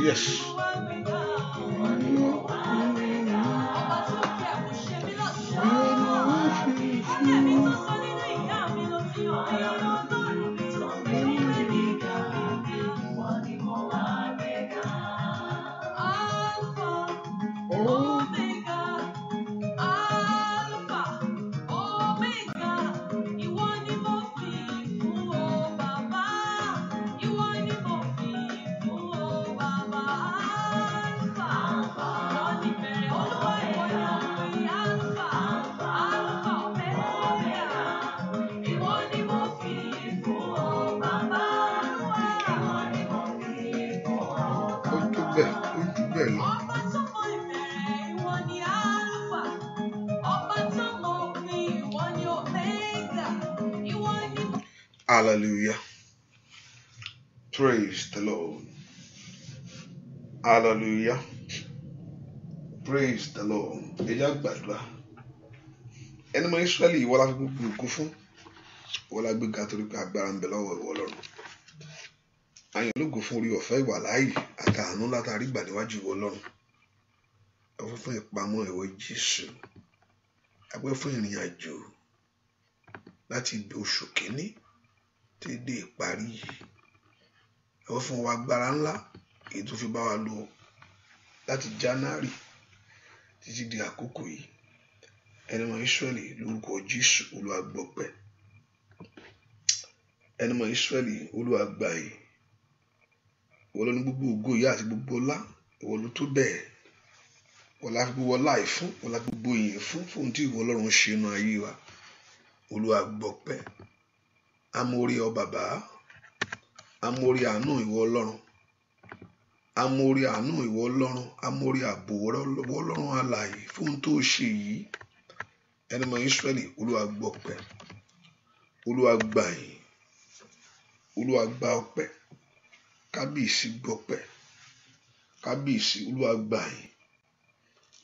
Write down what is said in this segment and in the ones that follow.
Yes. Hallelujah. Praise the Lord. Hallelujah. Praise the Lord. Ẹja gbàdúrà. Ẹni mọ Ísírẹ́lì ìwọ la fi gbogbo ògo fún. Ìwọ la gbé ga torí pé agbára ń bẹ lọ́wọ́ ìwọ Ọlọ́run. Àyàn ológo fún orí ọ̀fẹ́ ìwà láàyè àti àánú látàrí ìgbà níwájú ìwọ Ọlọ́run. Ọpẹ́ fún ìpamọ́ ìwọ Jésù. Ọpẹ́ fún ìrìn àjò láti oṣù kìíní tí dé ìparí yìí. Ọpẹ́ fún wa agbára ńlá èyí tó fi bá wa lò láti January títí di àkókò yìí. Ẹni mọ Ísírẹ́lì lórúkọ Jésù Olúwa gbọpẹ́. Ẹni mọ Ísírẹ́lì Olúwa gbà yìí. Ìwọ ló ní gbogbo ògo yìí àti gbogbo ọlá. Ìwọ ló tó bẹ́ẹ̀. Ìwọ la fi gbogbo ọlá yìí fún. Ìwọ la fi gbogbo ìyìn fún tí ìwọ Ọlọ́run ṣe inú ayé wa. Olúwa gbọpẹ́. Amórí ọ bàbá. Amórí àánú ìwọ Ọlọ́run. Amórí àánú ìwọ Ọlọ́run. Amórí ààbò ìwọ Ọlọ́run alààyè fún tó ṣe yìí. Ẹni mọ Ísírẹ́lì Olúwa gbọpẹ́. Olúwa gbà yìí. Olúwa gba ọpẹ́. Kábíyèsí gbọpẹ́. Kábíyèsí Olúwa gbà yìí.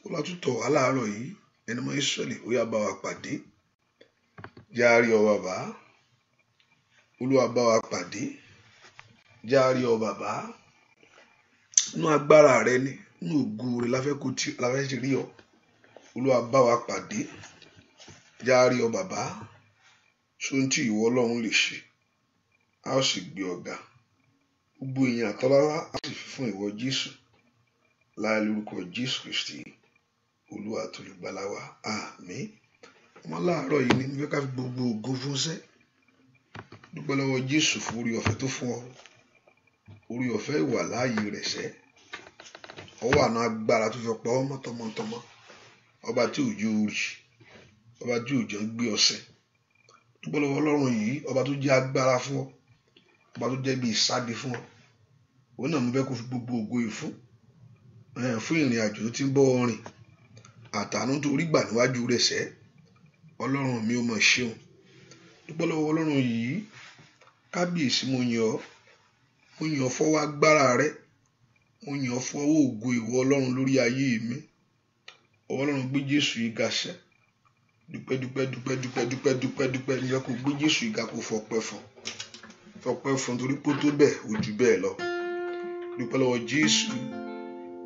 Olúwa tún tọ̀ wá láàárọ̀ yìí. Ẹni mọ Ísírẹ́lì ó yá bá wa pàdé. Járí ọ bàbá. Olúwa bá wa pàdé. Járí ọ bàbá. Nínú agbára rẹ ni, nínú ògo rẹ la fẹ́ ṣe rí ọ. Olúwa bá wa pàdé. Járí ọ bàbá. Sóhun tí ìwọ Ọlọ́run lè ṣe. A ó sì gbé ọ̀gá. Gbogbo èèyàn àtọ́lára a sì fi fún ìwọ Jésù. Láì lórúkọ Jésù Kristi. Olúwa àtolùgbàlà wa. Àmín. Wọ́n láàárọ̀ yìí ni mo fẹ́ ká fi gbogbo ògo fún sẹ́. Dúpẹ́ lọ́wọ́ Jésù fún orí ọ̀fẹ́ tó fún ọ. Orí ọ̀fẹ́ ìwà láàyè rẹ̀ sẹ́. Ọwọ́ àná agbára tó fi pa ọmọ tọmọtọmọ. Ọba tí òjò rí. Ọba tí òjò ń gbé ọsẹ. Dúpẹ́ lọ́wọ́ Ọlọ́run yìí. Ọba tó jẹ́ agbára fún ọ. ọba tó jẹ́ bí ìsádi fún ọ òun náà mo fẹ́ kó fi gbogbo ògo yìí fún ìrìn àjò tó ti ń bọ́ ọrìn àtàánú tó rí gbà níwájú rẹ̀ sẹ́ ọlọ́run mi ò mọ̀ ṣeun dúpẹ́ lọ́wọ́ ọlọ́run yìí kábíyèsí mo yàn ọ́ fọwọ́ agbára rẹ mo yàn ọ́ fọwọ́ ògo ìwọ ọlọ́run lórí ayé mi ọlọ́run gbé Jésù yìí ga sẹ́ dúpẹ́ ní ọkọ̀ gbé Jésù yìí ga kó fọpẹ́ fún torí pé ó tó bẹ́ẹ̀ ó jù bẹ́ẹ̀ lọ dúpẹ́ lọ́wọ́ Jésù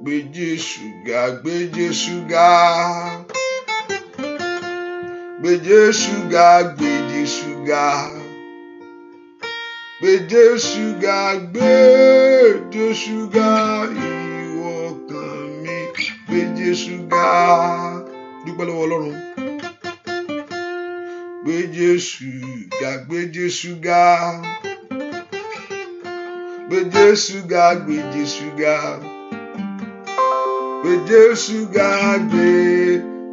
gbé Jésù ga gbé Jésù ga gbé Jésù ga gbé Jésù ga gbé Jésù ga gbé Jésù ga ìwọ ọkàn mi gbé Jésù ga dúpẹ́ lọ́wọ́ ọlọ́run gbé Jésù ga gbé Jésù ga gbé Jésù ga gbé Jésù ga gbé Jésù ga gbé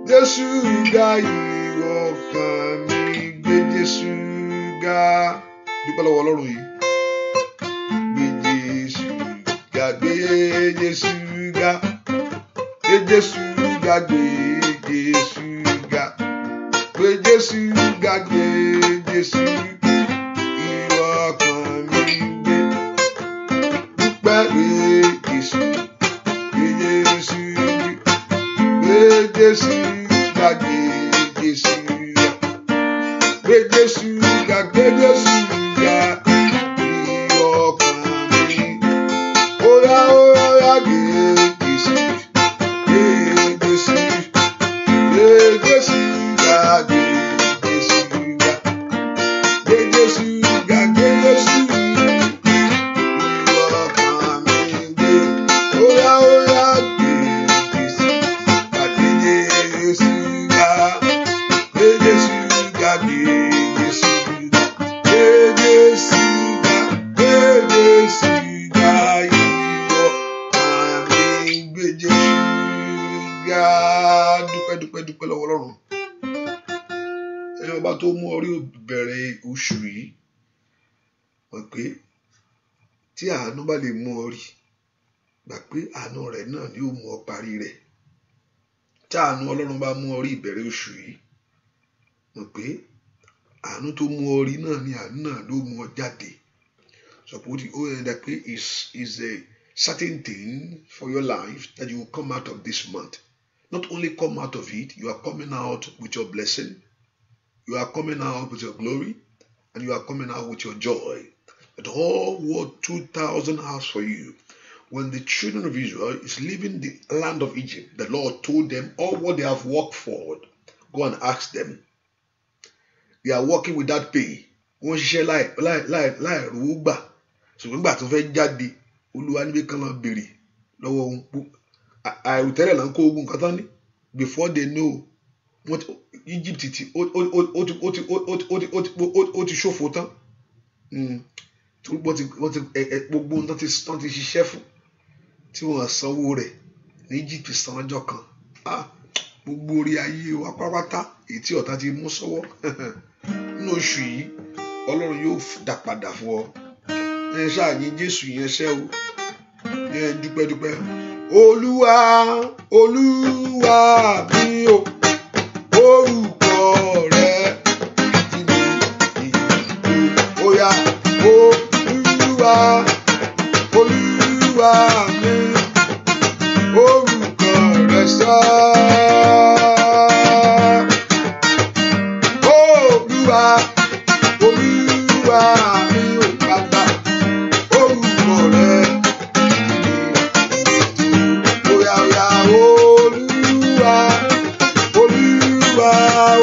Jésù ga ìwọ ọkàn mi gbé Jésù ga dúpẹ́ lọ́wọ́ ọlọ́run yìí gbé Jésù ga gbé Jésù ga gbé Jésù ga gbé Jésù ga gbé Jésù ga gbé Jésù ìwọ ọkàn mi gbé dúpẹ́ gbé Jésù gbé Jésù gbé Jésù ga gbé Jésù gbé Jésù ga gbé Jésù ga ìwọ ọkàn mi óyá gbé Jésù gbé Jésù gbé Jésù ga gbé Jésù ga gbé Jésù ga gbé Jésù ìwọ ọkàn mi gbé óyá gbé Jésù ga gbé Jésù ga gbé Jésù ga gbé Jésù gbé Jésù ga gbé Jésù ga ìwọ ọkàn mi gbé Jésù ga dúpẹ́ lọ́wọ́ ọlọ́run ẹni ọba tó mú orí bẹ̀rẹ̀ oṣù yìí wọ́n pé tí àánú bá lè mú ọ rí gbà pé àánú rẹ̀ náà ni ó mú ọ parí rẹ̀ tí àánú ọlọ́run bá mú ọ rí ìbẹ̀rẹ̀ oṣù yìí wọ́n pé àánú tó mú ọ rí náà ni àánú náà ló mú ọ jáde sọpọ́tì ó yẹn dà pé is a certain thing for your life that you will come out of this month. Not only come out of it, you are coming out with your blessing, you are coming out with your glory, and you are coming out with your joy. That all what 2,000 has for you. When the children of Israel is leaving the land of Egypt, the Lord told them all what they have worked for. Go and ask them. They are working without pay. Wọ́n ṣiṣẹ́ láì rówó gbà. Ṣùgbọ́n nígbà tó fẹ́ jáde, Olúwa níbi kan lọ béèrè lọ́wọ́ ohun púpọ̀. Àìròtẹ́lẹ̀ là ń kó ogun kan tán ní before they know what Egypt ti ó ti ṣòfò tán torí gbogbo ohun tán ti ṣiṣẹ́ fún tí wọ́n sanwó rẹ̀ ní Egypt san ọjọ́ kan gbogbo orí ayé wa pátápátá èyí tí ọ̀tá ti mú sọ́wọ́ nínú oṣù yìí Ọlọ́run yóò dá padà fún ọ ẹ ṣáà yìn Jésù yẹn ṣẹ́ o ẹ dúpẹ́. Olúwa mi o orúkọ rẹ ti mi ìlú óyá Olúwa mi orúkọ rẹ sá Olúwa mi o bàbá orúkọ rẹ. Olúwa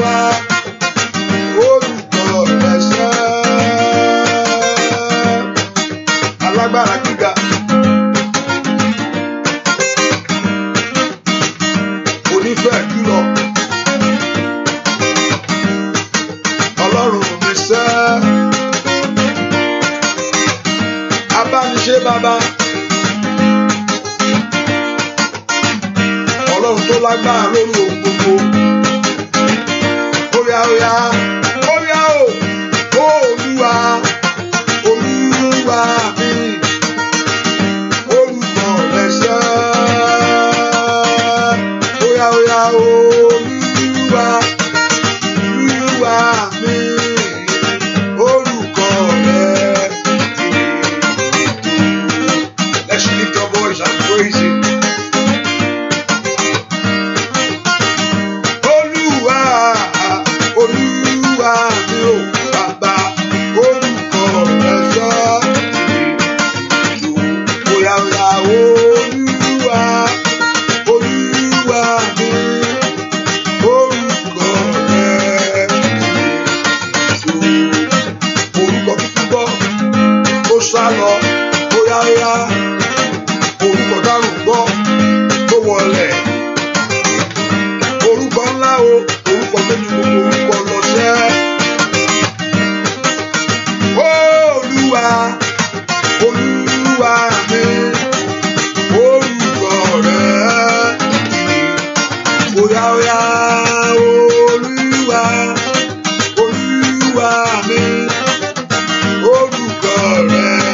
wa orúkọ rẹ̀ ṣẹ́ alágbára gíga onífẹ́ jùlọ Ọlọ́run mi ṣẹ́ abániṣe bàbá. Ọlọ́run tó lágbára lórí ohun gbogbo. Óyá o, Olúwa óyá óyá orúkọ dárùn gbọ́ tó wọlé orúkọ ńlá o orúkọ méjì gbogbo orúkọ lọ́sẹ̀ Olúwa Olúwa mi orúkọ rẹ̀ óyá óyá Olúwa Olúwa mi orúkọ rẹ̀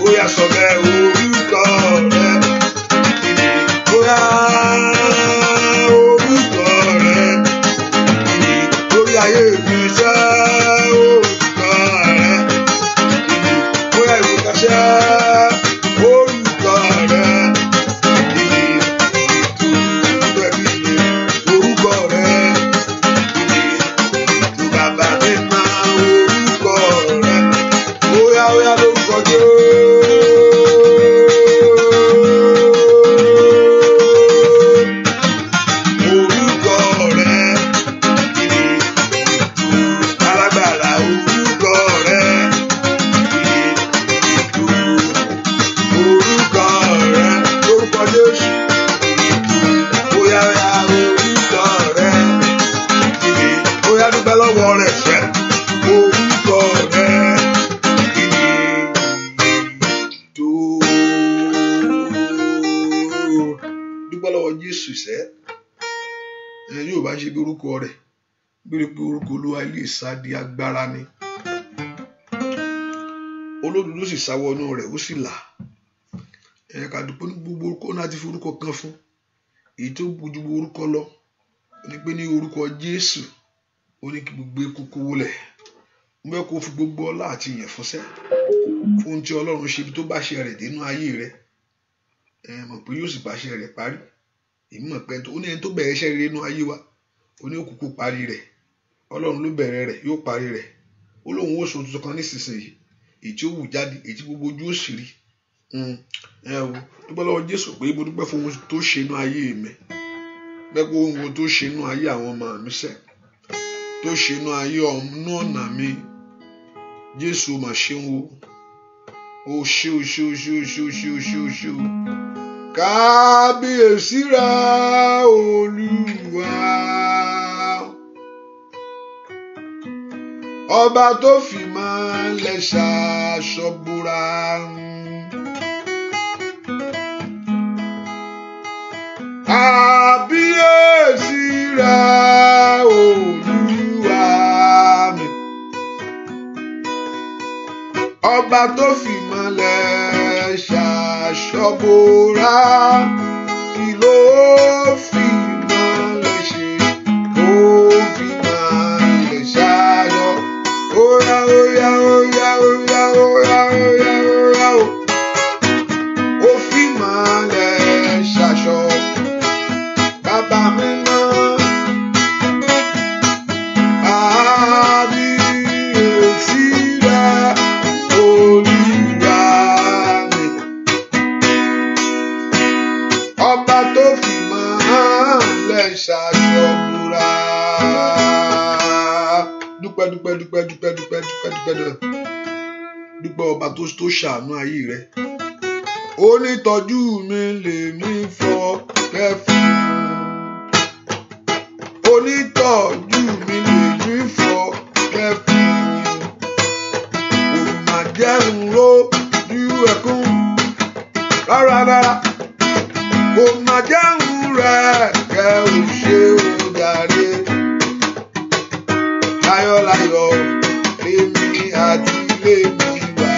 óyá sọ bẹ́ẹ̀ orúkọ rẹ̀ óyá orúkọ rẹ̀ lórí ayé mi ṣe orúkọ rẹ̀ óyá ìwòkàṣẹ́ orúkọ rẹ̀ orúkọ rẹ̀ tó bàbá mi máa orúkọ rẹ̀ óyá óyá lórúkọ Jésù. Yóò bá ṣe bí orúkọ rẹ̀ bí orúkọ Olúwa ilé ìsádi agbára ni olódodo sì sáwọnú rẹ̀ ó sì là ká dúpẹ́ ní gbogbo orúkọ náà ti fi orúkọ kan fún èyí tó ju orúkọ lọ ní pé ní orúkọ Jésù ó ní kí gbogbo kúkú wọlẹ̀ mo fẹ́ kó fi gbogbo ọlá àti ìyẹn fúnṣẹ́ fún ohun tí Ọlọ́run ṣe tó bá ṣe rẹ̀ dénú ayé rẹ̀ mọ̀ pé yóò sì bá ṣe rẹ̀ parí èmi mọ̀ pé ó ní ẹni tó bẹ̀rẹ̀ iṣẹ́ rere nínú ayé wa ó ní òkùnkùn parí rẹ̀ Ọlọ́run ló bẹ̀rẹ̀ rẹ̀ yóò parí rẹ̀ ó lóun ó sọ tuntun kan nísinsìnyí èyí tí ó wù jáde èyí tí gbogbo ojú ó sì rí dúpẹ́ lọ́wọ́ Jésù pé mo dúpẹ́ fún ohun tó ṣe inú ayé mi bẹ́ẹ̀ pé ohun tó ṣe inú ayé àwọn ọmọ mi sẹ́ tó ṣe inú ayé ọ̀nà mi Jésù mà ṣeun o ṣe o ṣe o ṣe o ṣe o ṣe o ṣe o ṣe o kábíyèsí rẹ Olúwa ọba tó fi ìmọ́lẹ̀ ṣaṣọ bora kábíyèsí rẹ Olúwa mi ọba tó fi ìmọ́lẹ̀ ṣaṣọ bora kí ló fi ìmọ́lẹ̀ ṣe ó fi ìmọ́lẹ̀ ṣaṣọ óyá óyá óyá óyá óyá óyá óyá ó fi ìmọ́lẹ̀ ṣaṣọ bàbá mi náà kábíyèsí rẹ Olúwa mi ọba tó fi ìmọ́lẹ̀ ṣaṣọ bora dúpẹ́ dúpẹ́ dúpẹ́ dúpẹ́ dúpẹ́ dúpẹ́ dúpẹ́ dúpẹ́ ọba tó ṣàánú ayé rẹ onítọ́jú mi lèmi fọpẹ́ fún onítọ́jú mi lèmi fọpẹ́ fún òun máa jẹun lójú ẹkún rárá òun máa jẹun rẹ kẹ ò ṣe ò jàre láyọ̀láyọ̀ lèmi àti lèmi wà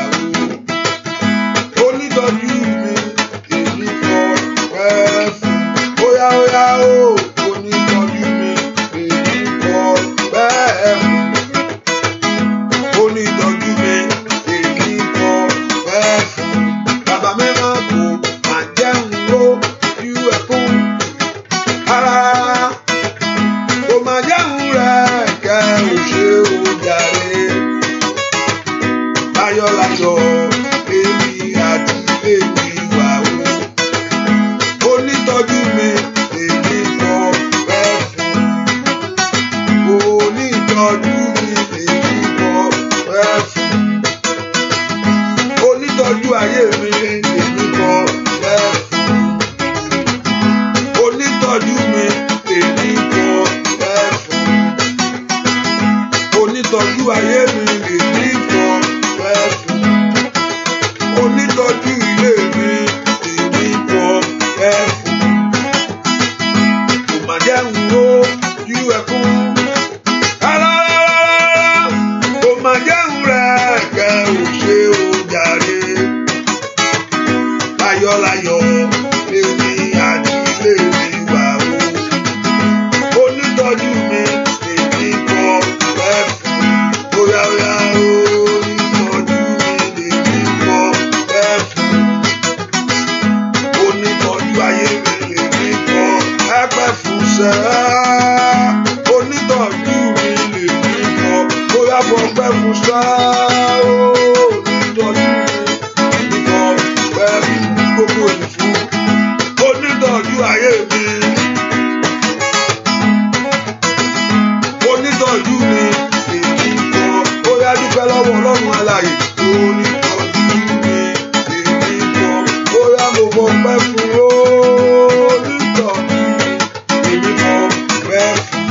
o onítọ́jú mi èmi fọpẹ́ fún óyá óyá o onítọ́jú mi èmi fọpẹ́ fún onítọ́jú mi èmi fọpẹ́ fún bàbá mi náà kò máa jẹun lójú ẹkún rárá kò máa jẹun rẹ kẹ ò ṣe ò jàre láyọ̀láyọ̀ èmi àti èmi wà o onítọ́jú mi èmi fọpẹ́ fún onítọ́jú mi èmi fọpẹ́ fún onítọ́jú ayé mi èmi kọ́ bẹ́ẹ̀ fún. Onítọ́jú mi èmi kọ́ bẹ́ẹ̀ fún. Onítọ́jú ayé mi èmi kọ́ bẹ́ẹ̀ fún. Onítọ́jú ilé mi èmi kọ́ bẹ́ẹ̀ fún. Kò má jẹ́ ń wo ojú ẹkún. Kò má jẹ́ ń rẹ̀ kẹ́ ò ṣe ò jàre. Láyọ̀láyọ̀ èmi àti ilé mi wà o. Onítọ́jú mi èmi kọ́ bẹ́ẹ̀ fún. Óyá óyá onítọ́jú mi èmi kọ́ bẹ́ẹ̀ fún. Onítọ́jú ayé mi èmi kọ́ ẹ̀pẹ̀ fún sẹ́ẹ̀. Onítọ́jú mi èmi kọ́ óyá fọpẹ́ fún sẹ́ẹ̀. Onítọ́jú mi kọ́ bẹ́ẹ̀ fún gbogbo ìfún. Onítọ́jú ayé mi. Onítọ́jú mi èmi kọ́ óyá dúpẹ́ lọ́wọ́ Ọlọ́run alààyè. Onítọ́jú mi èmi kọ́ óyá mo fọpẹ́ fún. Onítọ́jú èmi kọ́ bẹ́ẹ̀ fún.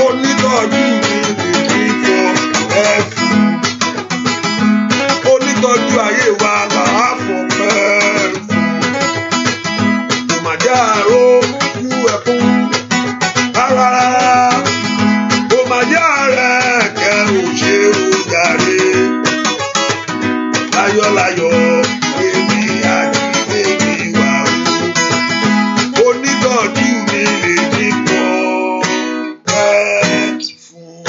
Onítọ́jú mi èmi kọ́ bẹ́ẹ̀ fún. Onítọ́jú ayé wa là á fọpẹ́ fún. Kò má jẹ́ àròjú ẹkún rárá. Kò má jẹ́ àrẹ̀ kẹ́ ò ṣe ò jàre. Láyọ̀láyọ̀ èmi àti ilé mi wà o. Onítọ́jú mi lèmi kọ́ bẹ́ẹ̀ fún.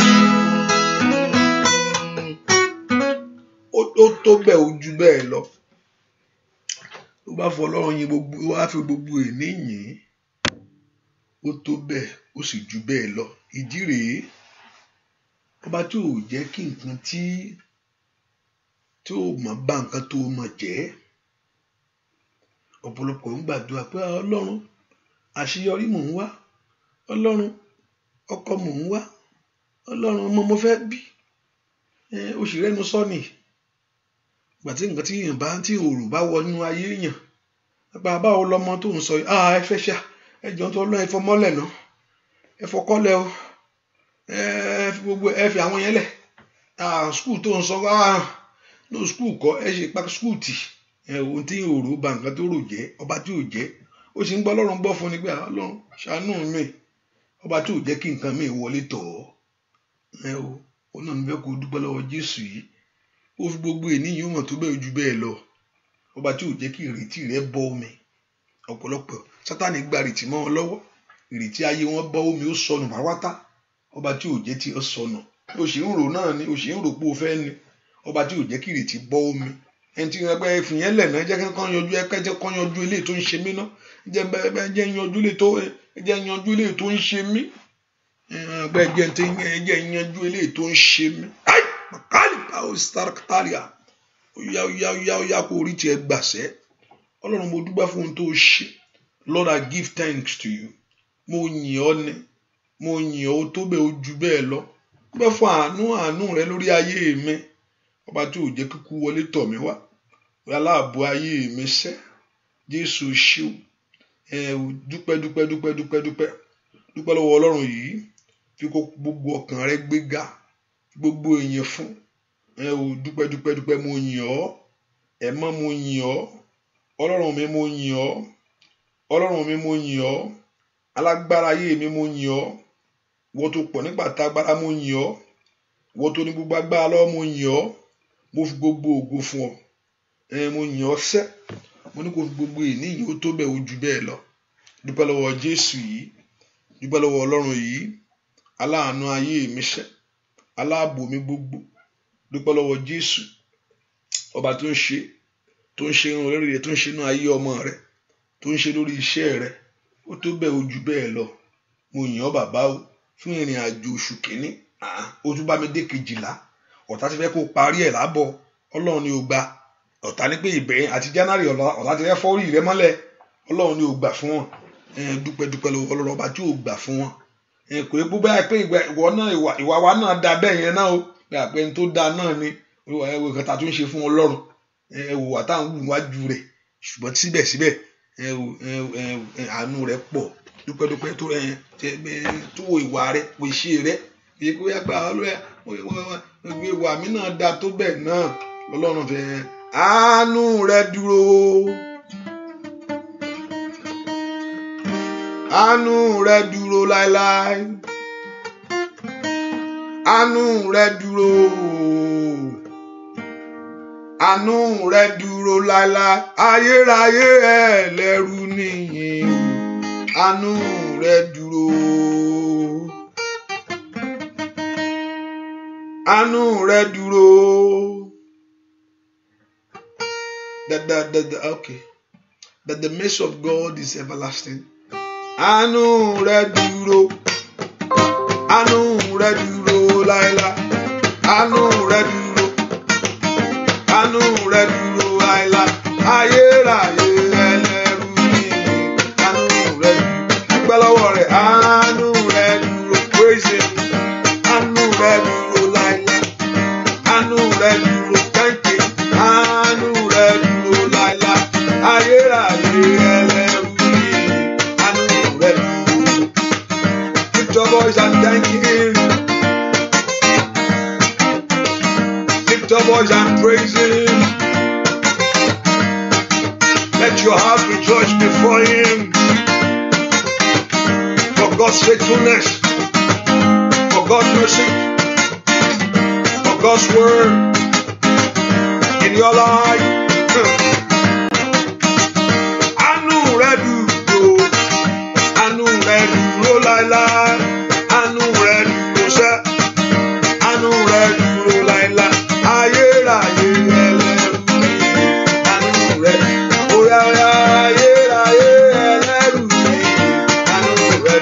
Ó tó bẹ́ẹ̀ ó jù bẹ́ẹ̀ lọ. Tó bá fọ Ọlọ́run yìn gbogbo, wá fi gbogbo èní yìn. Ó tó bẹ́ẹ̀ ó sì jù bẹ́ẹ̀ lọ. Ìdí rèé, ọba tí ò jẹ́ kí nǹkan tí ò mọ̀ bá nǹkan tó mọ̀ jẹ́. Ọ̀pọ̀lọpọ̀ ń gbàdúrà pé Ọlọ́run àṣeyọrí mò ń wá. Ọlọ́run ọkọ mò ń wá. Ọlọ́run ọmọ mo fẹ́ bí. Oṣù rẹ́nu sọ́ọ̀nì. Ìgbà tí nǹkan tí èèyàn bá tí òòrùn bá wọ inú ayé èèyàn. Nípa báwo lọmọ tó ń sọ yìí. Ẹ fẹ́ ṣá. Ẹ jọ tó lọ ẹ fọ mọ́lẹ̀ náà. Ẹ fọkọ́lẹ̀ o. Ẹ fi gbogbo ẹ fi àwọn yẹn lẹ̀. Skul tó ń sọ no skul kọ́ ẹ ṣe pa skul tì. Ohun tí òòrùn ba nǹkan tó rò jẹ́ ọba tí ò jẹ́. Ó sì ń gbọ́ Ọlọ́run gbọ́ fún ni pé Ọlọ́run ṣàánú mi. Ọba tí ò jẹ́ kí nǹkan mi wọlé tọ̀ ọ́. Ó náà ń fẹ́ kó dúpẹ́ lọ́wọ́ Jésù yìí. Ó fi gbogbo ènìyàn mọ̀ tó bẹ́ẹ̀ ju bẹ́ẹ̀ lọ. Ọba tí ò jẹ́ kí ìrètí rẹ bọ́ omi. Ọ̀pọ̀lọpọ̀ Sátánì gba ìrètí mọ́ wọn lọ́wọ́. Ìrètí ayé wọn bọ́ omi ó sọnù pàápàá. Ọba tí ò jẹ́ tí ó sọnù. Ó sì ń rò náà ni, ó sì ń rò pé ó fẹ́ ni. Ọba tí ò jẹ́ kí ìrètí bọ́ omi. Ẹni tí ẹgbẹ́ ìfìyẹn lẹ̀ náà jẹ́ kán yanjú jẹ́ kán yanjú ilé tó ń ṣe mí náà. Jẹ́ yanjú ilé tó ń ṣe mí. Jẹ́ yanjú ilé tó ń ṣe mí. Ó yá kó orí tiẹ̀ gbàṣẹ́. Ọlọ́run mo dúpẹ́ fún ohun tó ṣe. Lord, I give thanks to you. Mo yìn ọ́ ni. Mo yìn ọ́ tó bẹ́ẹ̀ ó ju bẹ́ẹ̀ lọ. Dúpẹ́ fún àánú rẹ lórí ayé mi. Ọba tí ò jẹ́ kíkú wọlé tọ̀ mí wá. Aláàbò ayé mi sẹ́. Jésù ṣe o. Dúpẹ́ lọ́wọ́ Ọlọ́run yìí. Fi kó gbogbo ọkàn rẹ gbéga. Gbogbo èèyàn fún. Dúpẹ́ mo yìn ọ́. Ẹ̀mọ́ mo yìn ọ́. Ọlọ́run mi mo yìn ọ́. Ọlọ́run mi mo yìn ọ́. Alágbára ayé mi mo yìn ọ́. Wọ́n tó pọ̀ nígbà tá agbára mo yìn ọ́. Wọ́n tó ní gbogbo agbára lọ́wọ́ mo yìn ọ́. Mo fi gbogbo ògo fún ọ. Mo yìn ọ́ sẹ́. Mo ní kó fi gbogbo ènìyàn ó tó bẹ́ẹ̀ ó ju bẹ́ẹ̀ lọ. Dúpẹ́ lọ́wọ́ Jésù yìí. Dúpẹ́ lọ́wọ́ Ọlọ́run yìí. Aláàánú ayé mi sẹ́. Aláàbò mi gbogbo. Dúpẹ́ lọ́wọ́ Jésù. Ọba tó ń ṣe irun lórí rẹ̀, tó ń ṣe inú ayé ọmọ rẹ̀, tó ń ṣe lórí iṣẹ́ rẹ̀. Ó tó bẹ́ẹ̀ ó ju bẹ́ẹ̀ lọ. Mo yìn ọ́ bàbá o fún ìrìn àjò oṣù kìíní. Ó tún bá mi dé 12. Ọ̀tá ti fẹ́ kó parí ẹ̀ lábọ̀. Ọlọ́run ni ó gbà. Ọ̀tá ní pé ìbẹ̀rẹ̀ àti January ọ̀tá ti fẹ́ fọ́ orí rẹ mọ́lẹ̀. Ọlọ́run ni ó gbà fún wọn. Dúpẹ́ lọ́wọ́ Ọlọ́run ọba tí ó gbà fún wọn. Kò yẹ kó báyà pé ìwà wa náà da bẹ́ẹ̀ yẹn náà o. Pé àpẹẹrẹ tó da náà ni Olúwa ẹ wo nǹkan tá a tún ṣe fún Ọlọ́run, ẹ wò wá táwọn wù wájú rẹ̀, ṣùgbọ́n síbẹ̀síbẹ̀ àánú rẹ̀ pọ̀. Dúpẹ́ tó wo ìwà rẹ̀, wo ìṣe rẹ̀, èyí kó yá gbà ìwà mi náà dáa tó bẹ́ẹ̀ náà lọ́lọ́run fẹ́. Àánú rẹ̀ dúró, àánú rẹ̀ dúró láéláé, àánú rẹ̀ dúró, àánú rẹ̀ dúró láéláé, ayérayé ẹlẹ́rù nìyẹn o, àánú rẹ̀ dúró, àánú rẹ̀ dúró. That the mercy of God is everlasting. Àánú rẹ̀ dúró, àánú rẹ̀ dúró láéláé, àánú rẹ̀ dúró, àánú rẹ̀ dúró láéláé, ayérayé ẹlẹ́rù nìyẹn, àánú rẹ̀ dúró. Dúpẹ́ lọ́wọ́ rẹ̀, àánú rẹ̀ dúró, praise him. Àánú rẹ̀ dúró láéláé, àánú rẹ̀ dúró, thank you. Àánú rẹ̀ dúró láéláé, ayérayé ẹlẹ́rù nìyẹn, àánú rẹ̀ dúró. Lift your voice and thank him. Lift your voice and praise him. Let your heart rejoice before him for God's faithfulness, for God's mercy, for God's word in your life. Àánú rẹ̀ dúró, àánú rẹ̀ dúró láéláé, àánú rẹ̀ dúró sẹ́, àánú rẹ̀ dúró láéláé, ayérayé ẹlẹ́rù nìyẹn, àánú rẹ̀ óyá óyá, ayérayé ẹlẹ́rù nìyẹn, àánú rẹ̀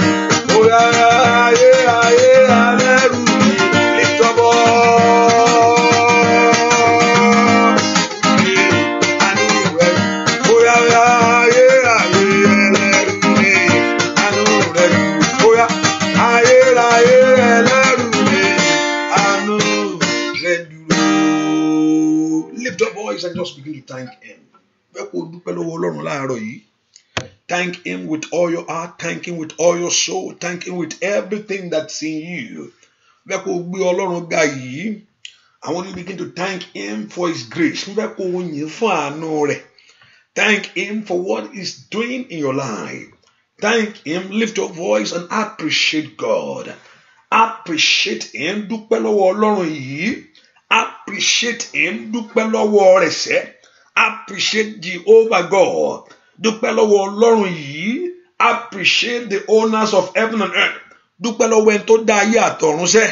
óyá óyá, ayérayé ẹlẹ́rù nìyẹn. Lift your voice. Àánú rẹ̀ óyá óyá, ayérayé ẹlẹ́rù nìyẹn, àánú rẹ̀ óyá, ayérayé ẹlẹ́rù nìyẹn, àánú rẹ̀ dúró. Lift your voice and just begin to thank him. Bẹ́ẹ̀ kó o dúpẹ́ lọ́wọ́ Ọlọ́run láàárọ̀ yìí. Thank him with all your heart, thank him with all your soul, thank him with everything that's in you. Bẹ́ẹ̀ kó o gbé Ọlọ́run ga yìí. I want you to begin to thank him for his grace. Bẹ́ẹ̀ kó o yìn fún àánú rẹ̀. Thank him for what he's doing in your life. Thank him, lift your voice and appreciate God. Appreciate him, dúpẹ́ lọ́wọ́ Ọlọ́run yìí. Appreciate him, dúpẹ́ lọ́wọ́ rẹ̀ sẹ́. Appreciate Jehovah God. Dúpẹ́ lọ́wọ́ Ọlọ́run yìí. Appreciate the owners of heaven and earth. Dúpẹ́ lọ́wọ́ ẹni tó dá ayé àtọ̀run sẹ́.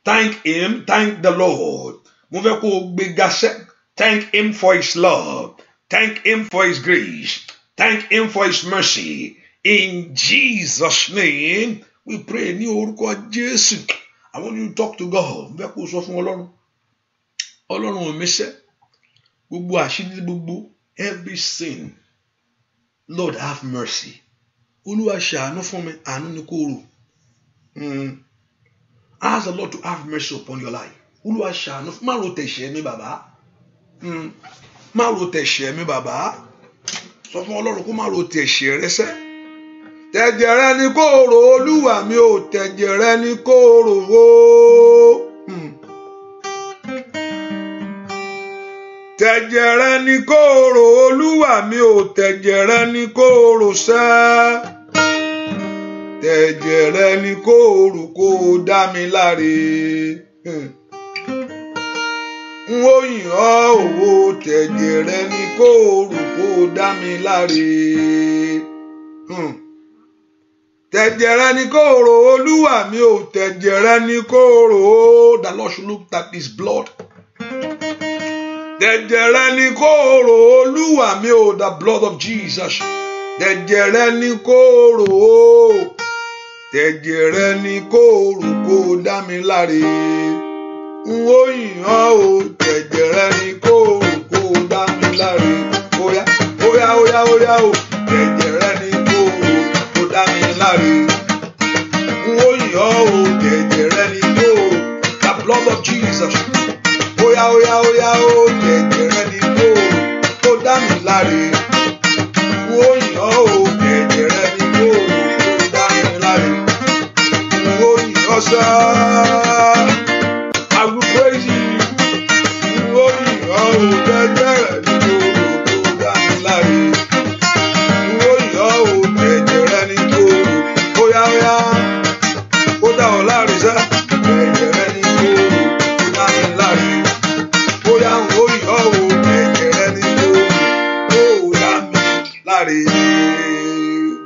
Thank him, thank the Lord. Mo fẹ́ kó o gbéga sẹ́. Thank him for his love. Thank him for his grace. Thank him for his mercy. In Jesus' name, we pray ní orúkọ Jésù. I want you to talk to God. Mo fẹ́ kó o sọ fún Ọlọ́run. Ọlọ́run ò mí sẹ́. Gbogbo àṣírí gbogbo, every sin. Lord have mercy. Olúwa ṣàánú fún mi, àánú ni kó rò. Ask the Lord to have mercy upon your life. Olúwa ṣàánú fún, má ro tẹ̀ṣẹ̀ mi bàbá. Má ro tẹ̀ṣẹ̀ mi bàbá. Sọ fún Ọlọ́run kó má ro tẹ̀ṣẹ̀ rẹ sẹ́. Tẹ̀jẹ̀ rẹ ni kó rò, Olúwa mi ò, tẹ̀jẹ̀ rẹ ni kó rò ó. Tẹ̀jẹ̀ rẹ ni kó rò, Olúwa mi ò, tẹ̀jẹ̀ rẹ ni kó rò sẹ́. Tẹ̀jẹ̀ rẹ ni kó rò kó dá mi láre. N ó yìn ọ́ òwò, tẹ̀jẹ̀ rẹ ni kó rò kó dá mi láre. Tẹ̀jẹ̀ rẹ ni kó rò, Olúwa mi ò, tẹ̀jẹ̀ rẹ ni kó rò ó. The Lord should look at his blood. Tẹ̀jẹ̀ rẹ ni kó rò, Olúwa mi ò, the blood of Jesus. Tẹ̀jẹ̀ rẹ ni kó rò ó. Tẹ̀jẹ̀ rẹ ni kó rò kó dá mi láre. N ó yìn ọ́ o, tẹ̀jẹ̀ rẹ ni kó rò kó dá mi láre. Óyá óyá óyá óyá o, tẹ̀jẹ̀ rẹ ni kó rò kó dá mi láre. N ó yìn ọ́ o, tẹ̀jẹ̀ rẹ ni kó rò, the blood of Jesus. Óyá óyá óyá.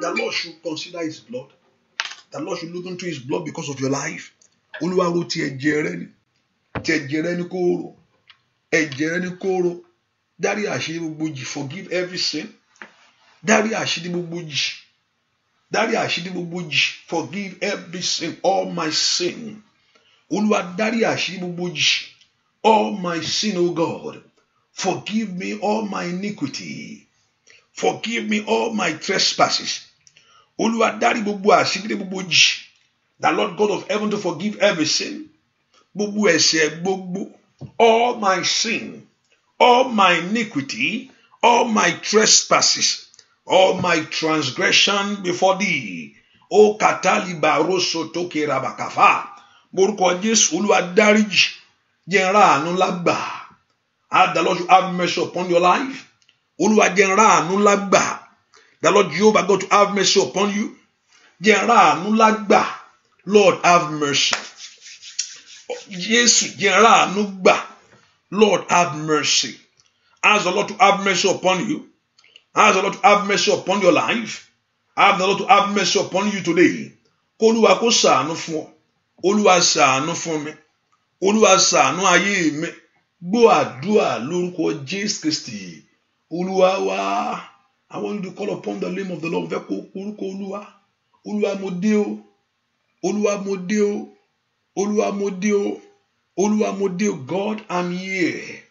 The Lord should consider his blood. The Lord should look into his blood because of your life. Olúwa ro ti ẹ̀jẹ̀ rẹ ni. Ti ẹ̀jẹ̀ rẹ ni kó rò. Ẹ̀jẹ̀ rẹ ni kó rò. Dárí àṣírí gbogbo jì. Forgive every sin. Dárí àṣírí gbogbo jì. Dárí àṣírí gbogbo jì. Forgive every sin. All my sin. Olúwa dárí àṣírí gbogbo jì. All my sin, O God. Forgive me all my iniquity. Forgive me all my trespasses. Olúwa dárí gbogbo àṣírí gbogbo jì. The Lord God of heaven to forgive every sin. Gbogbo ẹ̀ṣẹ̀ gbogbo. All my sin. All my iniquity. All my trespasses. All my transgression before thee. O katali baroso toke rabakafa. Morúkọ Jésù Olúwa dáríjì. Jẹ́ n rá àánú lágbà. The Lord should have mercy upon your life. Olúwa jẹ́ n rá àánú lágbà. The Lord Jehovah God to have mercy upon you. Jẹ́ n rá àánú lágbà. Lord have mercy. Jésù jẹ́ n rá àánú gbà. Lord have mercy. Ask the Lord to have mercy upon you. Ask the Lord to have mercy upon your life. Ask the Lord to have mercy upon you today. Olúwa kó ṣàánú fún ọ. Olúwa ṣàánú fún mi. Olúwa ṣàánú ayé mi. Gbọ́ àdúrà lórúkọ Jésù Kristi. Olúwa wá. I want you to call upon the name of the Lord. Fẹ́ kó orúkọ Olúwa. Olúwa mo dé o. Olúwa mo dé o. Olúwa mo dé o. Olúwa mo dé o. God, I'm here.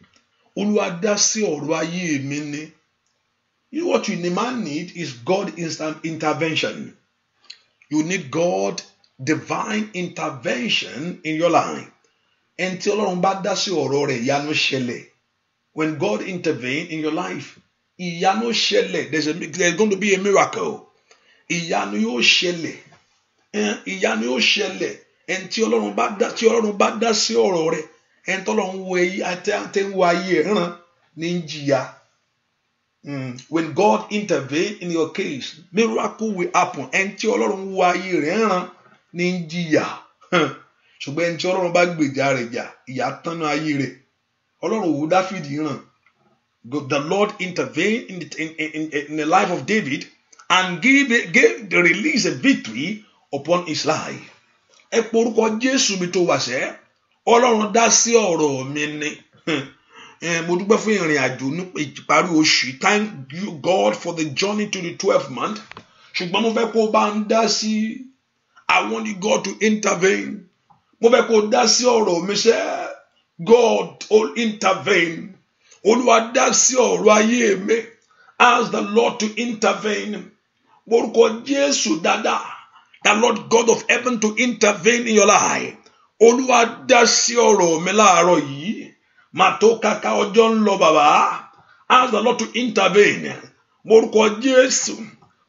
Olúwa dá sí ọ̀rọ̀ ayé mi ni. You know what you need is God instant intervention. You need God divine intervention in your life. And tí Ọlọ́run bá dá sí ọ̀rọ̀ rẹ̀, ìyanu ṣẹlẹ̀. When God intervene in your life, ìyanu ṣẹlẹ̀. There's going to be a miracle. Ìyanu yóò ṣẹlẹ̀. Ìyanu yóò ṣẹlẹ̀. And tí Ọlọ́run bá dá sí ọ̀rọ̀ rẹ̀, and tí Ọlọ́run wo èyí àti ń wo ayé ràn ní jìyà. When God intervene in your case, miracle will happen. And tí Ọlọ́run wo ayé rẹ̀ ràn ní jìyà. Ṣùgbọ́n ẹni tí Ọlọ́run bá gbèjà rẹ̀ jà, ìyà tán ní ayé rẹ̀. Ọlọ́run wò Dáfídì ràn. The Lord intervened in the life of David and gave the release a victory upon his life. Ẹ porúkọ Jésù mi tó wà sẹ́. Ọlọ́run dá sí ọ̀rọ̀ mi ni. Mo dúpẹ́ fún ìrìn àjò ní ìparí oṣù. Thank you God for the journey to the 12th month. Ṣùgbọ́n mo fẹ́ kó bá ń dá sí. I want you God to intervene. Mo fẹ́ kó dá sí ọ̀rọ̀ mi sẹ́. God will intervene. Olúwa dá sí ọ̀rọ̀ ayé mi. Ask the Lord to intervene. Orúkọ Jésù dáadáa. The Lord God of heaven to intervene in your life. Olúwa dá sí ọ̀rọ̀ mi láàárọ̀ yìí. Màtó kàkà ọjọ́ ń lọ bàbá. Ask the Lord to intervene. Orúkọ Jésù.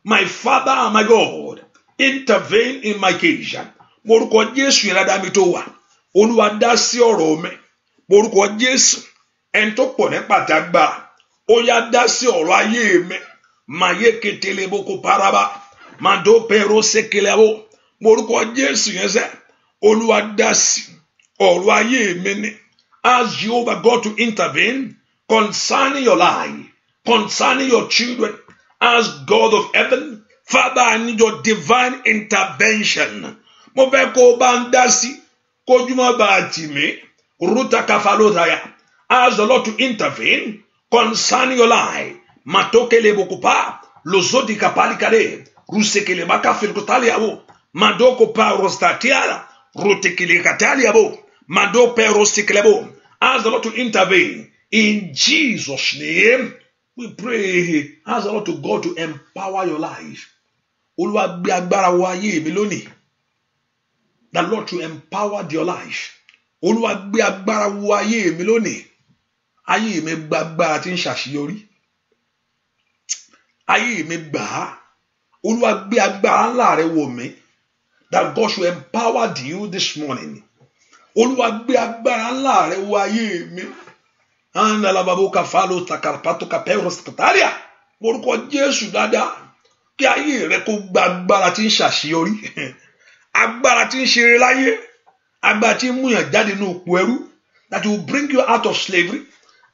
My Father and my God. Intervene in my case. Orúkọ Jésù ìrádá mi tó wà. Olúwa dá sí ọ̀rọ̀ mi. Orúkọ Jésù. Ẹni tó pọ̀ ní pàtàgbà. Ó yá dá sí ọ̀rọ̀ ayé mi. Màyé ketele boko paraba. Màdó pero sekelebo. Orúkọ Jésù yẹn sẹ́. Olúwa dá sí ọ̀rọ̀ ayé mi ni. Ask Jehovah God to intervene concerning your life, concerning your children. Ask God of heaven, Father, I need your divine intervention. Mo fẹ́ kó bá ń dá sí, kójú má bá tì mí. Ruta kafalotaya. Ask the Lord to intervene concerning your life. Matokele bokupa, lozodi kapali kale, rusekele baka filkotaliabo, madoko pa rostatiara, rutekele kataliabo, mado pe rostekelebo. Ask the Lord to intervene. In Jesus' name, we pray. Ask the Lord to God to empower your life. Olúwa gbé agbára wọ ayé mi lónìí. The Lord to empower your life. Olúwa gbé agbára wọ ayé mi lónìí. Ayé mi gba agbára tí ń ṣàṣeyọrí. Ayé mi gbà á. Olúwa gbé agbára ńlá rẹ̀ wọ̀ mí. That God should empower you this morning. Olúwa gbé agbára ńlá rẹ̀ wọ ayé mi. anda la baboka falo takarpato kapero stataria orúkọ Jésù dáadáa kí ayé rẹ kó gba agbára tí ń ṣàṣeyọrí agbára tí ń ṣeré láyé agbára tí ń múyàn jáde ní òpó ẹrú that will bring you out of slavery,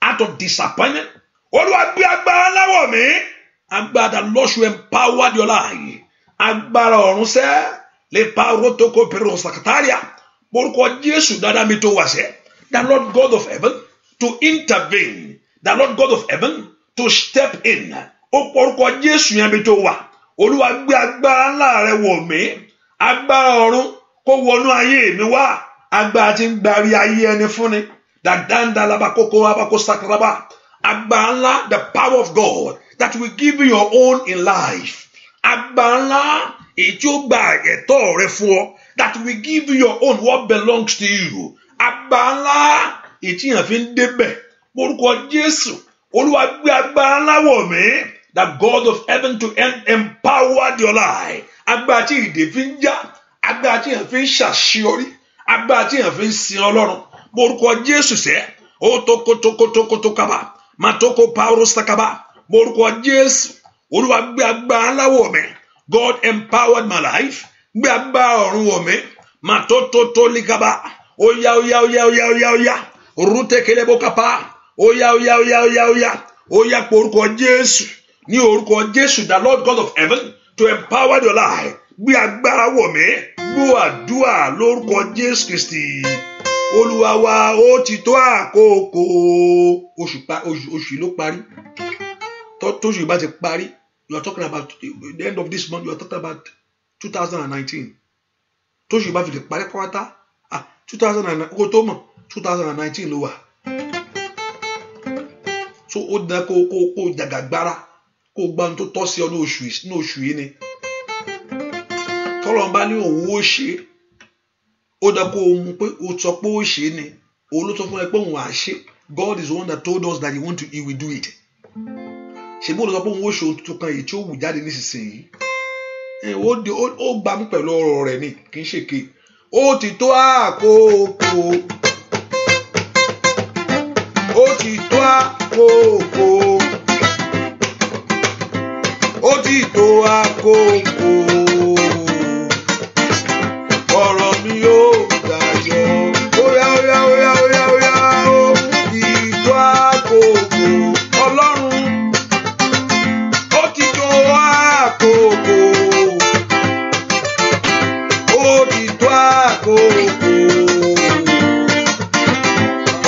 out of disappointment. Olúwa gbé agbára láwọ̀ mi agbára that Lord should empower your life agbára ọ̀run sẹ́ lè pa rotoko pero sakataria orúkọ Jésù dáadáa mi tó wà sẹ́ the Lord God of heaven to intervene, the Lord God of heaven to step in. Ó porúkọ Jésù yẹn bí tó wà. Olúwa gbé agbára ńlá rẹ wọ̀ mí. Agbára ọ̀run kó wọnú ayé mi wá. Agbára tí ń gbárí ayé ẹni fúnni. Dàdáńdà labakoko abako sakraba. Agbára ńlá, the power of God that will give you your own in life. Agbára ńlá èyí tí ó gba ẹ̀tọ́ rẹ fún ọ. That will give you your own what belongs to you. Agbára ńlá èyí yẹn fi ń débẹ̀. Orúkọ Jésù. Olúwa gbé agbára ńlá wọ̀ mí. The God of heaven to empower your life. Agbára tí ìdè fi ń já. Agbára tí yẹn fi ń ṣàṣeyọrí. Agbára tí yẹn fi ń sin Ọlọ́run. Orúkọ Jésù sẹ́. Ó tókótókótókótó kaba. Màtókó pàrọ̀ sàkàbà. Orúkọ Jésù. Olúwa gbé agbára ńlá wọ̀ mí. God empowered my life. Gbé agbára ọ̀run wọ̀ mí. Màtótótó líkàbà. Oya. Rúté kelebo kapa. Oya. Oya porúkọ Jésù. Ní orúkọ Jésù, the Lord God of heaven, to empower your life. Gbé agbára wọ̀ mí. Gbọ́ àdúrà lórúkọ Jésù Kristi. Olúwa wa ó ti tó àkókò. Oṣù ló parí. Tóṣù bá ti parí. You are talking about the end of this month. You are talking about 2019. Tóṣù bá fi lè parí pátá. 2019 ló wà. So ó dá kó jàgàgbára kó gba ohun tó tọ́ sí ọ ní oṣù yìí ni. Tọ́lọ́run bá ní òun ó ṣe ó dá kó mú pé ó sọ pé ó ṣe ni. Òun ló sọ fún ẹ pé òun á ṣe. God is the one that told us that he will do it. Ṣèbí òun ló sọ pé òun ó ṣe ohun tuntun kan èyí tí ó wù jáde nísinsìnyí. Ó gbà mí pẹ̀lú ọ̀rọ̀ rẹ̀ ni kì í ṣe ké. Ó ti tó àkókò. Ó ti tó àkókò. Ó ti tó àkókò. Ọ̀rọ̀ mi yóò dayọ̀. Óyá. Ó ti tó àkókò. Ọlọ́run. Ó ti tó àkókò. Ó ti tó àkókò.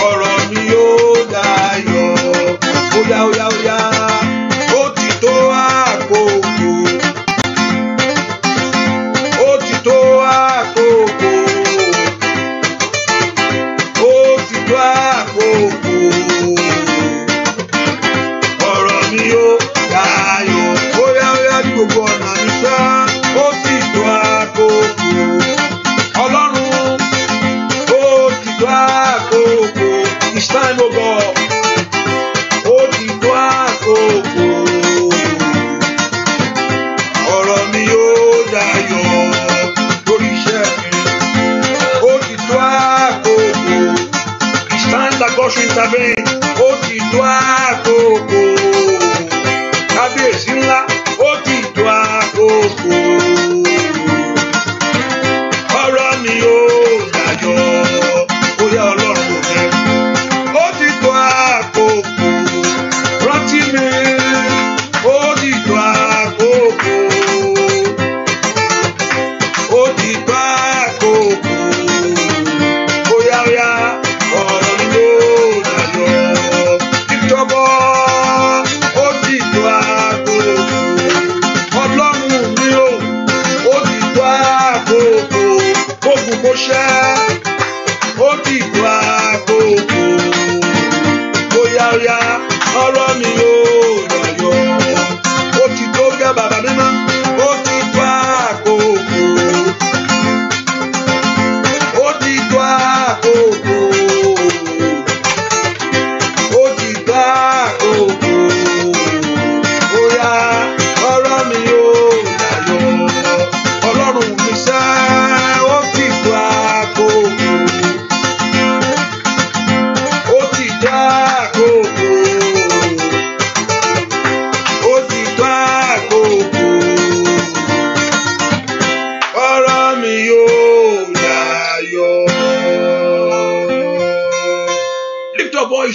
Ọ̀rọ̀ mi yóò dayọ̀. Óyá. Ó ti tó àkókò.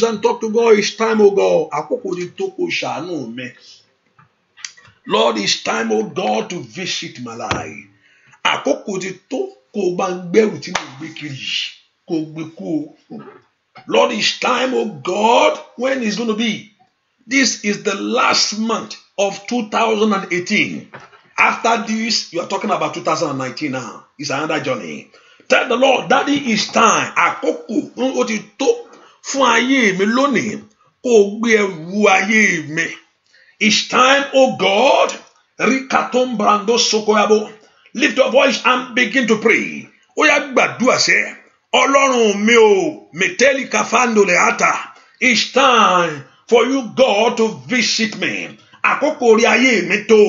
and talk to God. It's time, oh God. Àkókò ti tó kó ṣàánú mi. Lord, it's time, oh God, to visit my life. Àkókò ti tó kó bá ń gbẹ́rù tí mo gbé kiri. Kó gbé kú. Lord, it's time, oh God, when it's going to be. This is the last month of 2018. After this, you are talking about 2019 now. It's another journey. Tell the Lord, Daddy, it's time. Àkókò ó ti tó fún ayé mi lónìí. Kó gbé ẹrù ayé mi. It's time, oh God. Rikatom brando sokoyabo. Lift your voice and begin to pray. Ó yá gbàdúrà sẹ́. Ọlọ́run mi o, meteli kafando leata. It's time for you, God, to visit me. Àkókò rí ayé mi tó.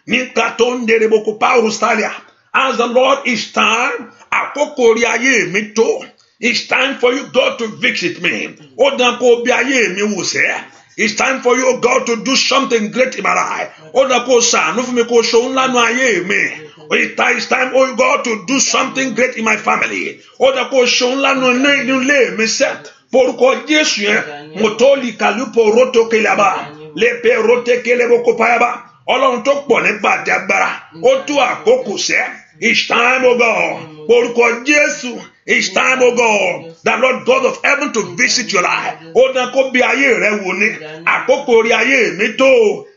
Ní katon derebo pa Australia. As the Lord, it's time. Àkókò rí ayé mi tó. It's time for you, God, to visit me. Ó dàn kó bí ayé mi wò sẹ́. It's time for you, God, to do something great in my life. Ó dàn kó ṣàánú fún mi kó ṣohun lánàá ayé mi. It's time, oh God, to do something great in my family. Ó dàn kó ṣohun lánàá ilé mi sẹ́. Porúkọ Jésù yẹn, motoli kalupo roto kelaba, lepe rote kelebo kopayaba. Ọlọ́run tó pọ̀ nípa àti agbára. Ó tó àkókò sẹ́. It's time, oh God. Porúkọ Jésù. It's time, oh God, that Lord God of heaven to visit your life. Ó dán kó bí ayé rẹ wò ní. Àkókò rí ayé mi tó.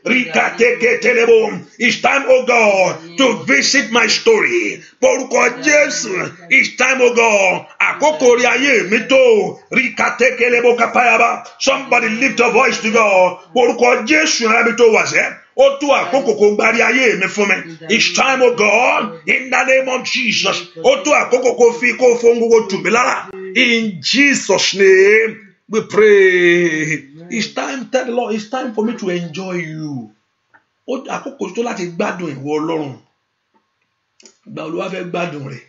Ríkà tẹ́kẹ́ tẹ́lẹ̀bọ̀. It's time, oh God, to visit my story. Porúkọ Jésù. It's time, oh God. Àkókò rí ayé mi tó. Ríkà tẹ́kẹ́ lẹ́bọ̀ kápáyàbá. Somebody lift your voice to God. Porúkọ Jésù rẹ̀ mi tó wà sẹ́. Ó tó àkókò kó gbárí ayé mi fún mi. It's time, oh God, in the name of Jesus. Ó tó àkókò kó fi kó fún gbogbo tù mí lára. In Jesus' name we pray. It's time, tell the Lord, it's time for me to enjoy you. Ó àkókò tó láti gbádùn ìwọ Ọlọ́run. Ìgbà Olúwa fẹ́ gbádùn rẹ̀.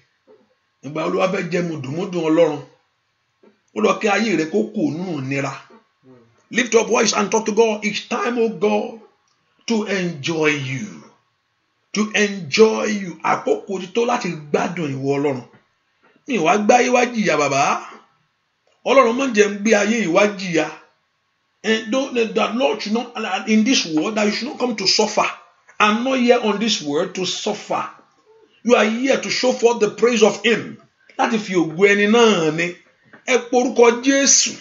Ìgbà Olúwa fẹ́ jẹ mùdùmùdùn Ọlọ́run. Ó lọ kí ayé rẹ̀ kó kù nù nira. Lift your voice and talk to God. It's time, oh God, to enjoy you. To enjoy you. Àkókò ti tó láti gbádùn ìwọ Ọlọ́run. Mi wá gbáyé wá jìyà bàbá. Ọlọ́run má jẹ́ ń gbé ayé ìwá jìyà. And that Lord should not, in this world, that you should not come to suffer. I'm not here on this world to suffer. You are here to show forth the praise of Him. Láti fi ògo ẹni náà ni. Ẹ porúkọ Jésù.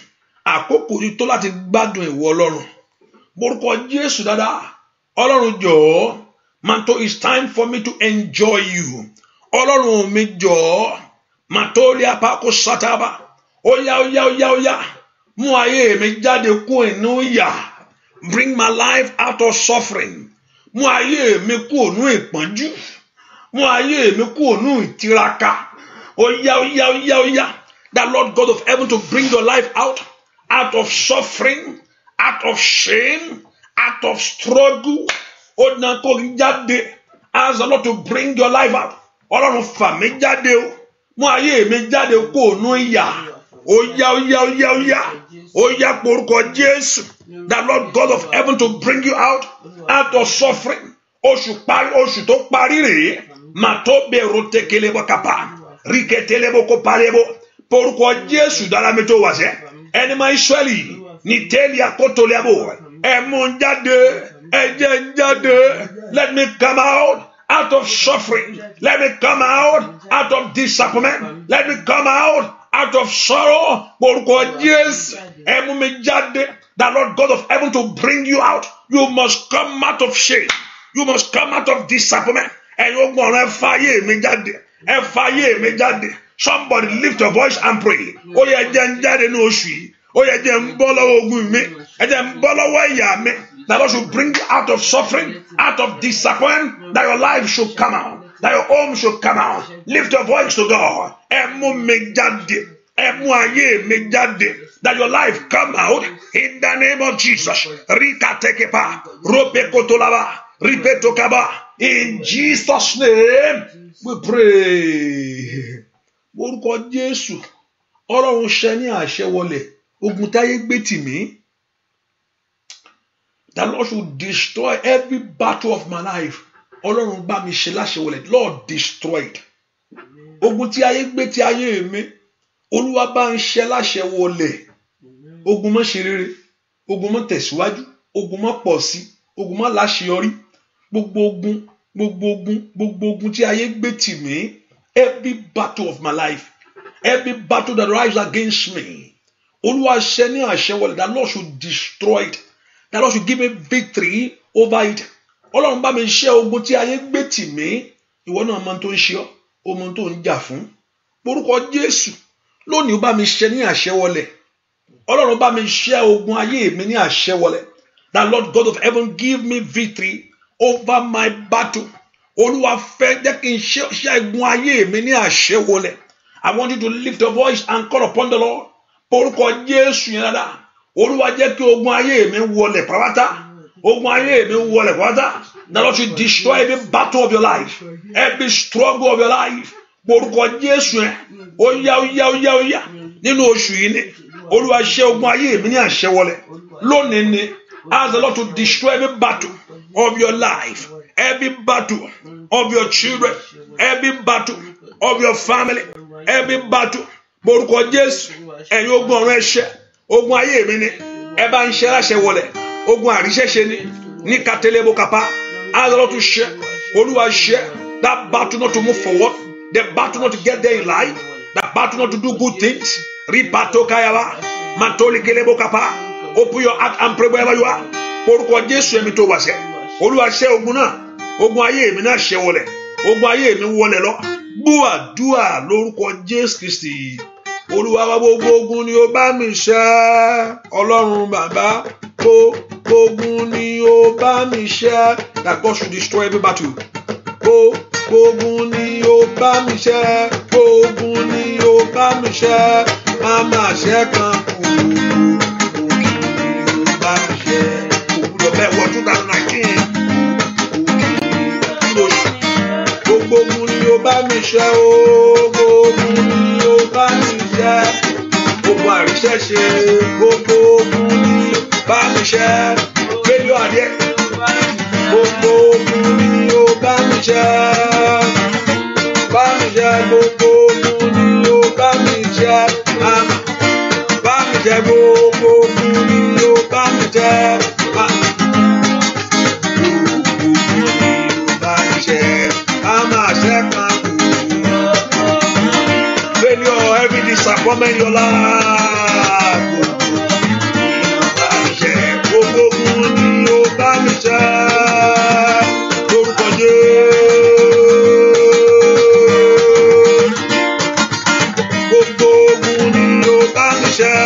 Àkókò ti tó láti gbádùn ìwọ Ọlọ́run. Porúkọ Jésù dáadáa. Ọlọ́run jọ̀ọ́. Manto, it's time for me to enjoy you. Ọlọ́run mi jọ̀ọ́. Matoli apako sataba. Oya. Mú ayé mi jáde kúrò nínú ìyà. Bring my life out of suffering. Mú ayé mi kúrò nínú ìpọ́njú. Mú ayé mi kúrò nínú ìtiraka. Oya. The Lord God of heaven to bring your life out of suffering, out of shame, out of struggle. Ọ̀nà kò jáde. Ask the Lord to bring your life out. Ọlọ́run fà mí jáde o. Mú ayé mi jáde kúrò nínú ìyà. Oya porúkọ Jésù. The Lord God of heaven to bring you out of suffering. Oṣù tó parí rèé. Màtó bẹ̀rù tẹ̀kẹ̀lẹ́bọ̀ kápá. Ríkẹ̀tẹ̀lẹ́bọ̀ kó parẹ́bọ̀. Porúkọ Jésù dára mi tó wà sẹ́. Ẹni máa Ísírẹ́lì ní tẹ́lẹ̀ àkótólẹ́bọ̀. Ẹ mú jáde. Ẹ jẹ́ jáde. Let me come out of suffering. Let me come out of disappointment. Let me come out of sorrow. Porúkọ Jésù. Ẹ mú mi jáde. The Lord God of heaven to bring you out. You must come out of shame. You must come out of disappointment. And you gonna fire me jáde. Ẹ fire me jáde. Somebody lift your voice and pray. Ó yẹ jẹ́ jáde ní oṣù yìí. Ó yẹ jẹ́ ń bọ́ lọ́wọ́ ogun mi. Ẹ jẹ́ ń bọ́ lọ́wọ́ ìyà mi. That Lord should bring you out of suffering, out of disappointment, that your life should come out, that your home should come out. Lift your voice to God. Ẹ mú mi jáde. Ẹ mú ayé mi jáde. That your life come out in the name of Jesus. Rika tekepa, rope kotolaba, ripeto kaba. In Jesus' name we pray. Orúkọ Jésù. Ọlọ́run ṣẹ́ ní àṣẹ wọlé. Ogun táyé gbé tì mí. The Lord should destroy every battle of my life. Ọlọ́run bá mi ṣe láṣẹ wọlé. Lord, destroy it. Ogun tí ayé gbé tí ayé mi. Olúwa bá ń ṣe láṣẹ wọlé. ogun mọ́ ṣe rere, ogun mọ́ tẹ̀síwájú, ogun mọ́ pọ̀ sí, ogun mọ́ láṣeyọrí, gbogbo ogun tí ayé gbé tì mí, every battle of my life, every battle that rises against me, Olúwa ṣẹ́ ní àṣẹ wọlé, that Lord should destroy it, that Lord should give me victory over it. Ọlọ́run bá mi ṣẹ́ ogun tí ayé gbé tì mí, ìwọ náà mọ tó ń ṣe ọ́, o mọ tó ń jà fún. Orúkọ Jésù lónìí ó bá mi ṣẹ́ ní àṣẹ wọlé. Ọlọ́run bá mi ṣẹ́ ogun ayé mi ní àṣẹ wọlé. That Lord God of heaven give me victory over my battle. Olúwa fẹ́ jẹ́ kí n ṣẹ́gun ayé mi ní àṣẹ wọlé. I want you to lift your voice and call upon the Lord. Orúkọ Jésù yẹn dáadáa. Olúwa jẹ́ kí ogun ayé mi wọlé pàápàá. Ogun ayé mi wọlé pàápàá. The Lord should destroy every battle of your life, every struggle of your life. Orúkọ Jésù yẹn. Ó yá. Nínú oṣù yìí ni Olúwa ṣẹ́ ogun ayé mi ní àṣẹ wọlé. Lónìí ni ask the Lord to destroy every battle of your life, every battle of your children, every battle of your family, every battle. Orúkọ Jésù, ẹ̀yin ogun ọ̀run ẹ̀ṣẹ̀, ogun ayé mi ni ẹ bá ń ṣe láṣẹ wọlé, ogun àríṣẹ́ṣe ni ní katelebo kapa. Ask the Lord to ṣẹ́, Olúwa ṣẹ́, that battle not to move forward, the battle not to get there in life, that battle not to do good things. Ripato kayaba, mantoli kelebo kapa. Open your heart and pray wherever you are. Orúkọ Jésù ẹ̀mí tó wà ṣẹ́, Olúwa ṣẹ́ ogun náà, ogun ayé mi náà ṣẹ́ wọlé, ogun ayé mi wọlé lọ. Gbúàdúà lórúkọ Jésù Kristi. Olúwa wa gbogbo ogun ni ó bá mi ṣẹ́, Ọlọ́run bàbá gbogbo ogun ni ó bá mi ṣẹ́. That God should destroy every battle. Gbogbo ogun ni ó bá mi ṣẹ́, gbogbo ogun ni ó bá mi ṣẹ́. Máma ṣẹ́ kan kù, ogun ni ó bá mi ṣẹ́. Òwúrọ̀ bẹ́ẹ̀ wọ 2019. Gbogbo ogun ni ó bá mi ṣẹ́, gbogbo ogun ni ó bá mi ṣẹ́. Gbogbo àríṣẹ́ṣe, gbogbo ogun ni ó bá mi ṣẹ́. Gbẹ́jọ́ adé. Gbogbo ogun ni ó bá mi ṣẹ́. Bá mi ṣẹ́, gbogbo ogun ni ó bá mi ṣẹ́. Bá mi ṣẹ́, gbogbo ogun ni ó bá mi ṣẹ́. Gbogbo ogun ni ó bá mi ṣẹ́. Failure, every disappointment in your life. Gbogbo ogun ni ó bá mi ṣẹ́. Lórúkọ Jésù. Gbogbo ogun ni ó bá mi ṣẹ́.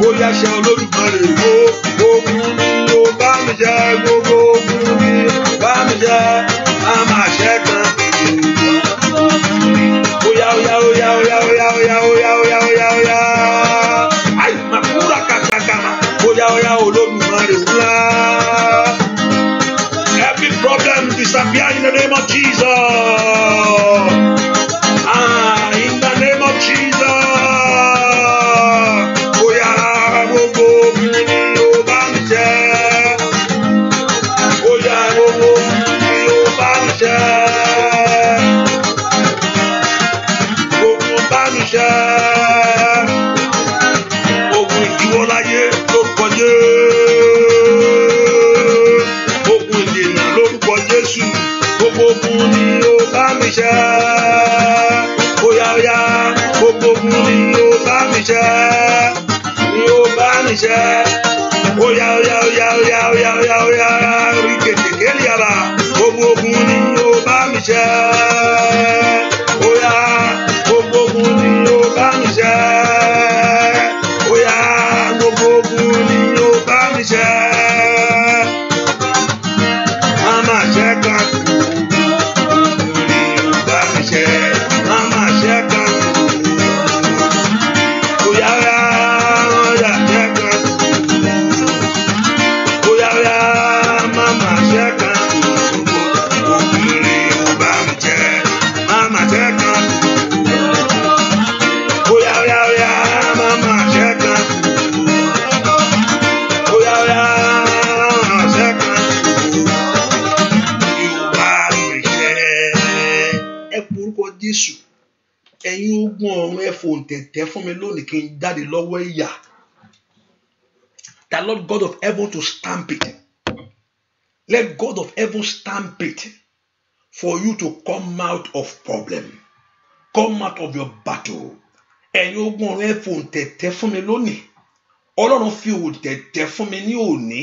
Ó yá ṣẹ́ Olódùmarè. Gbogbo ogun ni ó bá mi ṣẹ́. Gbogbo ogun ni ó bá mi ṣẹ́. A máa ṣẹ́ kan. Oya. Ay, makura katakama. Oya, Olódùmarè ńlá. Every problem disappear in the name of Jesus. In the name of Jesus. Oya, gbogbo ogun ni ó bá mi ṣẹ́. Oya, gbogbo ogun ni ó bá mi ṣẹ́. Ogun bá mi ṣẹ́. Ogun ìdíwọ́ láyé lórúkọ Jésù. Ogun ìdènà lórúkọ Jésù. Gbogbo ogun ni ó bá mi ṣẹ́. Oya, gbogbo ogun ni ó bá mi ṣẹ́. Ni ó bá mi ṣẹ́. Oya. Rí kètèkélé yàrá. Gbogbo ogun ni ó bá mi ṣẹ́. Oya, gbogbo ogun ni ó bá mi ṣẹ́. Oya, gbogbo ogun ni ó bá mi ṣẹ́. Máma ṣẹ́ kan kù, ogun ni ó bá mi ṣẹ́. Máma ṣẹ́ kan kù. Oya, ṣẹ́ kan kù. Oya, máma ṣẹ́ kan kù. Ogun ni ó bá mi ṣẹ́. Máma ṣẹ́ kan kù. Oya, máma ṣẹ́ kan kù. Oya, ṣẹ́ kan kù. Yorùbá mi ṣẹ́. Ẹ porúkọ Jésù. ẹ̀yin ogun ọ̀run ẹ fòun tẹ̀tẹ̀ fún mi lónìí kí n jáde lọ́wọ́ ìyà. The Lord God of heaven to stamp it. Let God of heaven stamp it for you to come out of problem. Come out of your battle. Ẹ̀yin ogun ọ̀run ẹ fòun tẹ̀tẹ̀ fún mi lónìí. Ọlọ́run fi òun tẹ̀tẹ̀ fún mi ní òní.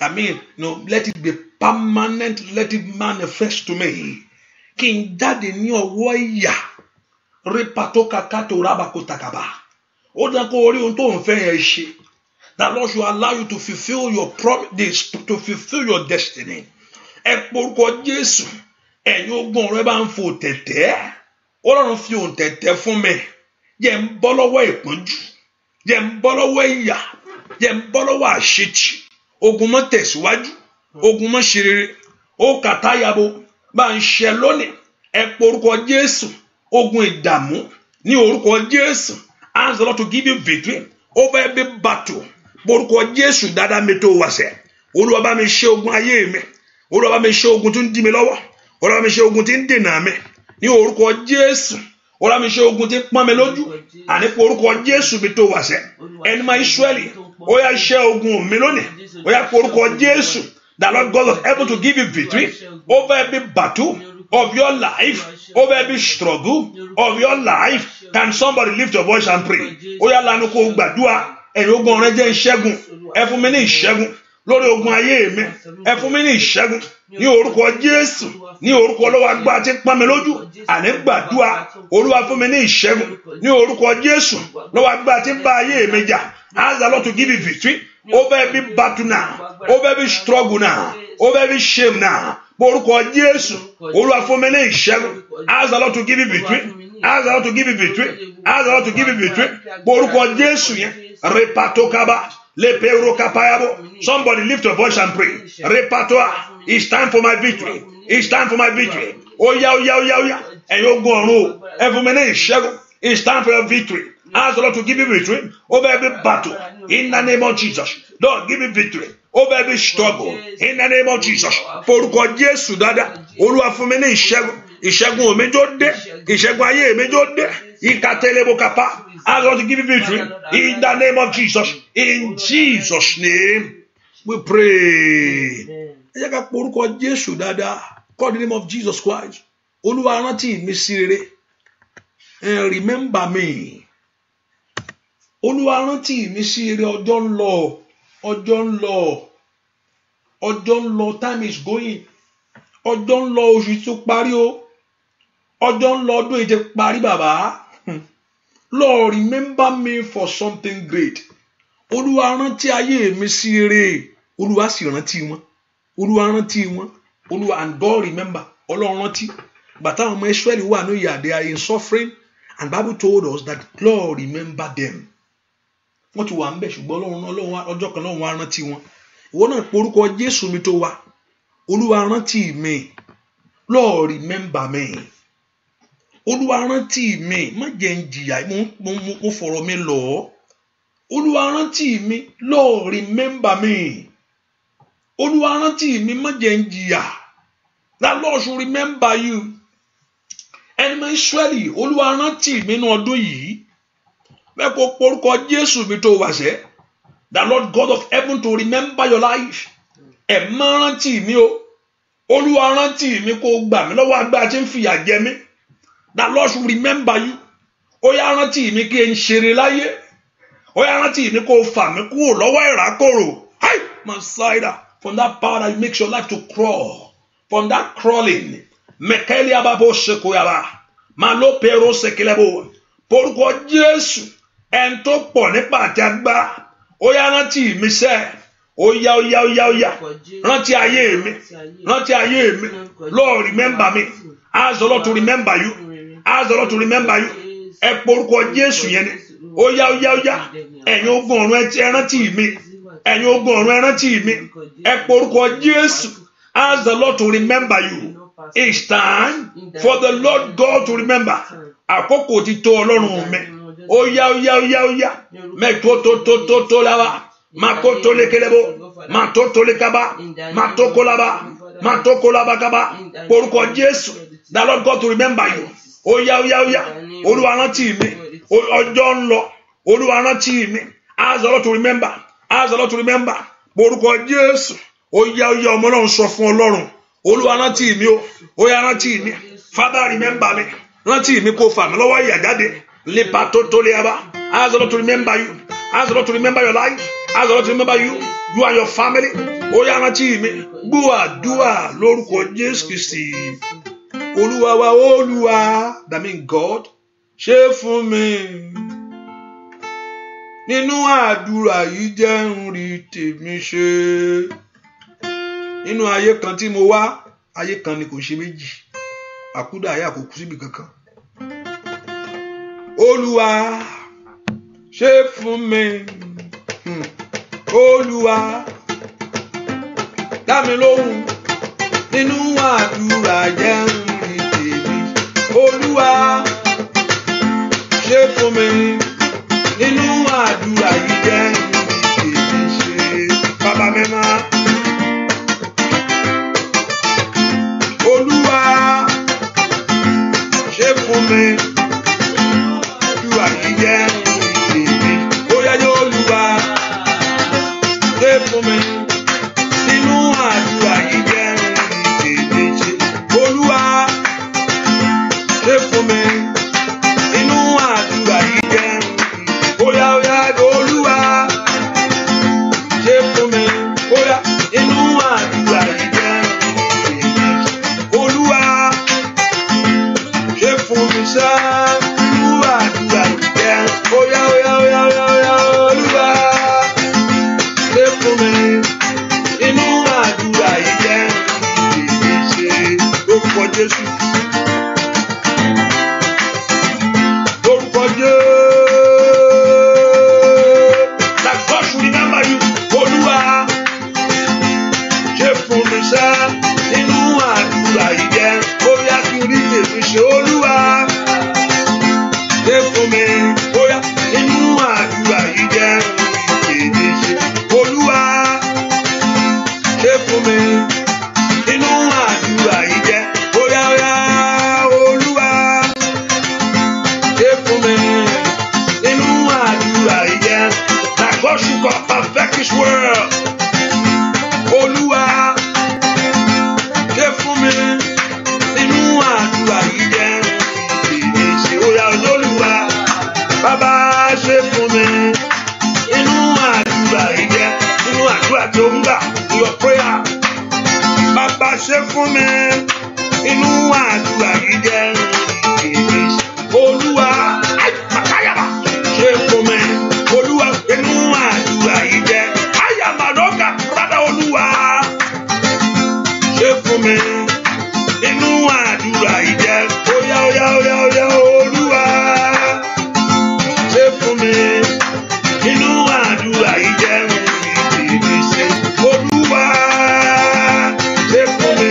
I mean, no, let it be permanent. Let it manifest to me. Kí n jáde ní ọwọ́ ìyà. Repato kakato rabakotakaba. Ó dá kó orí ohun tó ń fẹ́ yẹn ṣe. That Lord should allow you to fulfill your promise, to fulfill your destiny. Ẹ porúkọ Jésù. Ẹ̀yin ogun ọ̀run ẹ bá ń fò tẹ̀tẹ̀. Ọlọ́run fi òun tẹ̀tẹ̀ fún mi. Jẹ́ n bọ́ lọ́wọ́ ìpọ́njú. Jẹ́ n bọ́ lọ́wọ́ ìyà. Jẹ́ n bọ́ lọ́wọ́ àṣetì. Ogun mọ́ tẹ̀síwájú. Ogun mọ́ ṣe rere. Ó kàtáyàbò. Bá ń ṣe lónìí. Ẹ porúkọ Jésù. Ogun ìdààmú. Ní orúkọ Jésù. Ask the Lord to give you victory over every battle. Porúkọ Jésù dáadáa mi tó wá sẹ́. Olúwa bá mi ṣe ogun ayé mi. Olúwa bá mi ṣe ogun tó ń dí mi lọ́wọ́. Olúwa bá mi ṣe ogun tí ń dènà mi. Ní orúkọ Jésù. Olúwa mi ṣe ogun tí ń pọ́n mi lójú. Àní porúkọ Jésù mi tó wá sẹ́. Ẹni máa Ísírẹ́lì. Ó yá ṣe ogun mi lónìí. Ó yá porúkọ Jésù. The Lord God of heaven to give you victory over every battle of your life, over every struggle of your life. Can somebody lift your voice and pray? Ó yá lanu kó gbàdúrà. Ẹ̀yin ogun ọ̀run jẹ́ ìṣẹ́gun. Ẹ fún mi ní ìṣẹ́gun lórí ogun ayé mi. Ẹ fún mi ní ìṣẹ́gun ní orúkọ Jésù. Ní orúkọ Olúwa agbára tí ń pọ́n mi lójú. Àní gbàdúrà. Olúwa fún mi ní ìṣẹ́gun ní orúkọ Jésù. Lọ́wọ́ agbára tí ń bá ayé mi jà. Ask the Lord to give you victory over every battle now, over every struggle now, over every shame now. Porúkọ Jésù. Olúwa fún mi ní ìṣẹ́gun. Ask the Lord to give you victory. Ask the Lord to give you victory. Ask the Lord to give you victory. Porúkọ Jésù yẹn. Repato kaba. Lepero kapayabo. Somebody lift your voice and pray. Repatoa. It's time for my victory. It's time for my victory. Oya, oya, oya, oya. Ẹ̀yin ogun ọ̀run. Ẹ fún mi ní ìṣẹ́gun. It's time for your victory. Ask the Lord to give you victory over every battle. In the name of Jesus. Lord, give me victory over every struggle. In the name of Jesus. Porúkọ Jésù dáadáa. Olúwa fún mi ní ìṣẹ́gun. Ìṣẹ́gun òmí tó dé. Ìṣẹ́gun ayé mi tó dé. Ìkàtẹ́lẹ́bù kápá. Ask the Lord to give you victory. In the name of Jesus. In Jesus' name we pray. Ẹ jẹ́ ká porúkọ Jésù dáadáa. Call the name of Jesus Christ. Olúwa rántí mi sí rere. And remember me. Olúwa rántí mi sí rere. Ọjọ́ ń lọ. Ọjọ́ ń lọ. Ọjọ́ ń lọ. Time is going. Ọjọ́ ń lọ. Oṣù tó parí o. Ọjọ́ ń lọ. Ọdún yìí ti parí bàbá. Lord, remember me for something great. Olúwa rántí ayé mi sí rere. Olúwa sì rántí wọn. Olúwa rántí wọn. Olúwa, and God remember. Ọlọ́run rántí. Bàtà àwọn ọmọ Ísírẹ́lì wà ní ìyà, they are in suffering, and Bible told us that Lord remember them. Wọ́n ti wà ń bẹ̀ ṣùgbọ́n Ọlọ́run ọjọ́ kan Ọlọ́run wá rántí wọn. Ìwọ náà porúkọ Jésù mi tó wà. Olúwa rántí mi. Lord remember me. Olúwa rántí mi. Má jẹ́ n jìyà. Mo fọ̀rọ̀ mi lọ̀. Olúwa rántí mi. Lord remember me. Olúwa rántí mi. Má jẹ́ n jìyà. That Lord should remember you. Ẹni máa Ísírẹ́lì. Olúwa rántí mi ní ọdún yìí. Bẹ́ẹ̀ kó porúkọ Jésù mi tó wà sẹ́. The Lord God of heaven to remember your life. Ẹ máa rántí mi o. Olúwa rántí mi kó gbà mí lọ́wọ́ agbára tí ń fìyà jẹ mí. The Lord should remember you. Ó yá rántí mi kí n ṣeré láyé. Ó yá rántí mi kó fà mí kúrò lọ́wọ́ ìrákòrò. Hi, Messiah. From that power that makes your life to crawl. From that crawling. Mekeli ababo sekoyaba. Malo pero sekelebo. Porúkọ Jésù. Ẹn tó pọ̀ nípa àti agbára. Ó yá rántí mi sẹ́. Ó yá. Rántí ayé mi. Rántí ayé mi. Lord remember me. Ask the Lord to remember you. Ask the Lord to remember you. Ẹ porúkọ Jésù yẹn ni. Ó yá. Ẹ̀yin ogun ọ̀run ẹ rántí mi. Ẹ̀yin ogun ọ̀run ẹ rántí mi. Ẹ porúkọ Jésù. Ask the Lord to remember you. It's time for the Lord God to remember. Àkókò ti tó Ọlọ́run mi. Ó yá. Mẹ́tò lába. Makoto lekelebo. Matoto lekaba. Matoko laba kaba. Porúkọ Jésù. The Lord God to remember you. Oya. Olúwa rántí mi. Ọjọ́ ń lọ. Olúwa rántí mi. Ask the Lord to remember. Ask the Lord to remember. Orúkọ Jésù. Oya ọmọ Ọlọ́run sọ fún Ọlọ́run. Olúwa rántí mi o. Oya rántí mi. Father, remember me. Rántí mi kó fà mí lọ́wọ́ ìyà jáde. Lepa tó tó lé abá. Ask the Lord to remember you. Ask the Lord to remember your life. Ask the Lord to remember you. You and your family. Oya rántí mi. Gbọ́ àdúrà lórúkọ Jésù Kristi. Olúwa wa Olúwa. That means God. Ṣe fún mi. Nínú àdúrà yìí jẹ́ ń rí tèmi ṣe. Nínú ayé kan tí mo wá, ayé kan ni kò ṣe méjì. Àkúdà ayé àkókò síbi kankan. Olúwa ṣe fún mi. Olúwa dá mi lóhùn. Nínú àdúrà jẹ́ ń rí tèmi. Olúwa ṣe fún mi. Nínú àdúrà yìí jẹ́ ń rí tèmi ṣe. Bàbá mi máa. Olúwa ṣe fún mi. Àdúrà yìí jẹ́ ń rí tèmi. Bóyá yóò Olúwa ṣe fún mi. Nínú àdúrà yìí jẹ́ ń rí tèmi ṣe. Olúwa ṣe fún mi. Nínú àdúrà yìí jẹ́ ń rí. Bóyá Olúwa ṣe fún mi. Bóyá nínú àdúrà yìí jẹ́ ń rí tèmi ṣe. Olúwa ṣe fún mi sá. Nínú àdúrà yìí jẹ́. Bóyá Olúwa ṣe fún mi. Nínú àdúrà yìí jẹ́ ń rí tèmi ṣe. Lórúkọ Jésù. Lórúkọ Jésù. That God should remember you. Olúwa ṣe fún mi sá. Nínú àdúrà yìí jẹ́. Bóyá kí n rí tèmi ṣe. Olúwa ṣe fún mi. Bóyá nínú àdúrà yìí jẹ́ ń rí tèmi ṣe. Olúwa ṣe fún mi. Nínú àdúrà yìí jẹ́. Bóyá Olúwa ṣe fún mi. Nínú àdúrà yìí jẹ́. That God should perfect His word. Olúwa ṣe fún mi. Nínú àdúrà yìí jẹ́ ń rí tèmi ṣe. Oya Olúwa Bàbá ṣe fún mi. Nínú àdúrà yìí jẹ́. Nínú àdúrà tí ó ń gbà. Your prayer. Bàbá ṣe fún mi. Nínú àdúrà yìí jẹ́ ń rí tèmi ṣe. Olúwa ṣe fún mi. Olúwa nínú àdúrà yìí jẹ́. Ayàmàdọ́gà rádà Olúwa ṣe fún mi. Nínú àdúrà yìí jẹ́. Oya Olúwa ṣe fún mi. Nínú àdúrà yìí jẹ́ ń rí tèmi ṣe. Olúwa ṣe fún mi.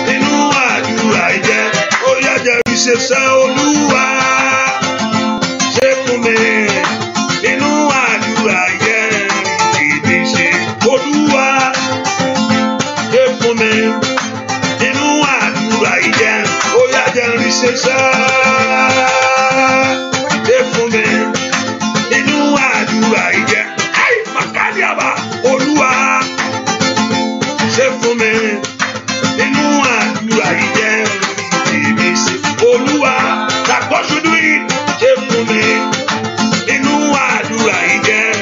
Nínú àdúrà yìí jẹ́. Oya jẹ́rìí ṣe sẹ́. Olúwa ṣe fún mi. Nínú àdúrà yìí jẹ́ ń rí tèmi ṣe. Olúwa ṣe fún mi. Nínú àdúrà yìí jẹ́. Oya jẹ́rìí ṣe sẹ́. Ṣe fún mi. Nínú àdúrà yìí jẹ́. Màkàdíàbà. Olúwa ṣe fún mi. Nínú àdúrà yìí jẹ́ ń rí tèmi ṣe. Olúwa that God should do it. Ṣe fún mi. Nínú àdúrà yìí jẹ́ ń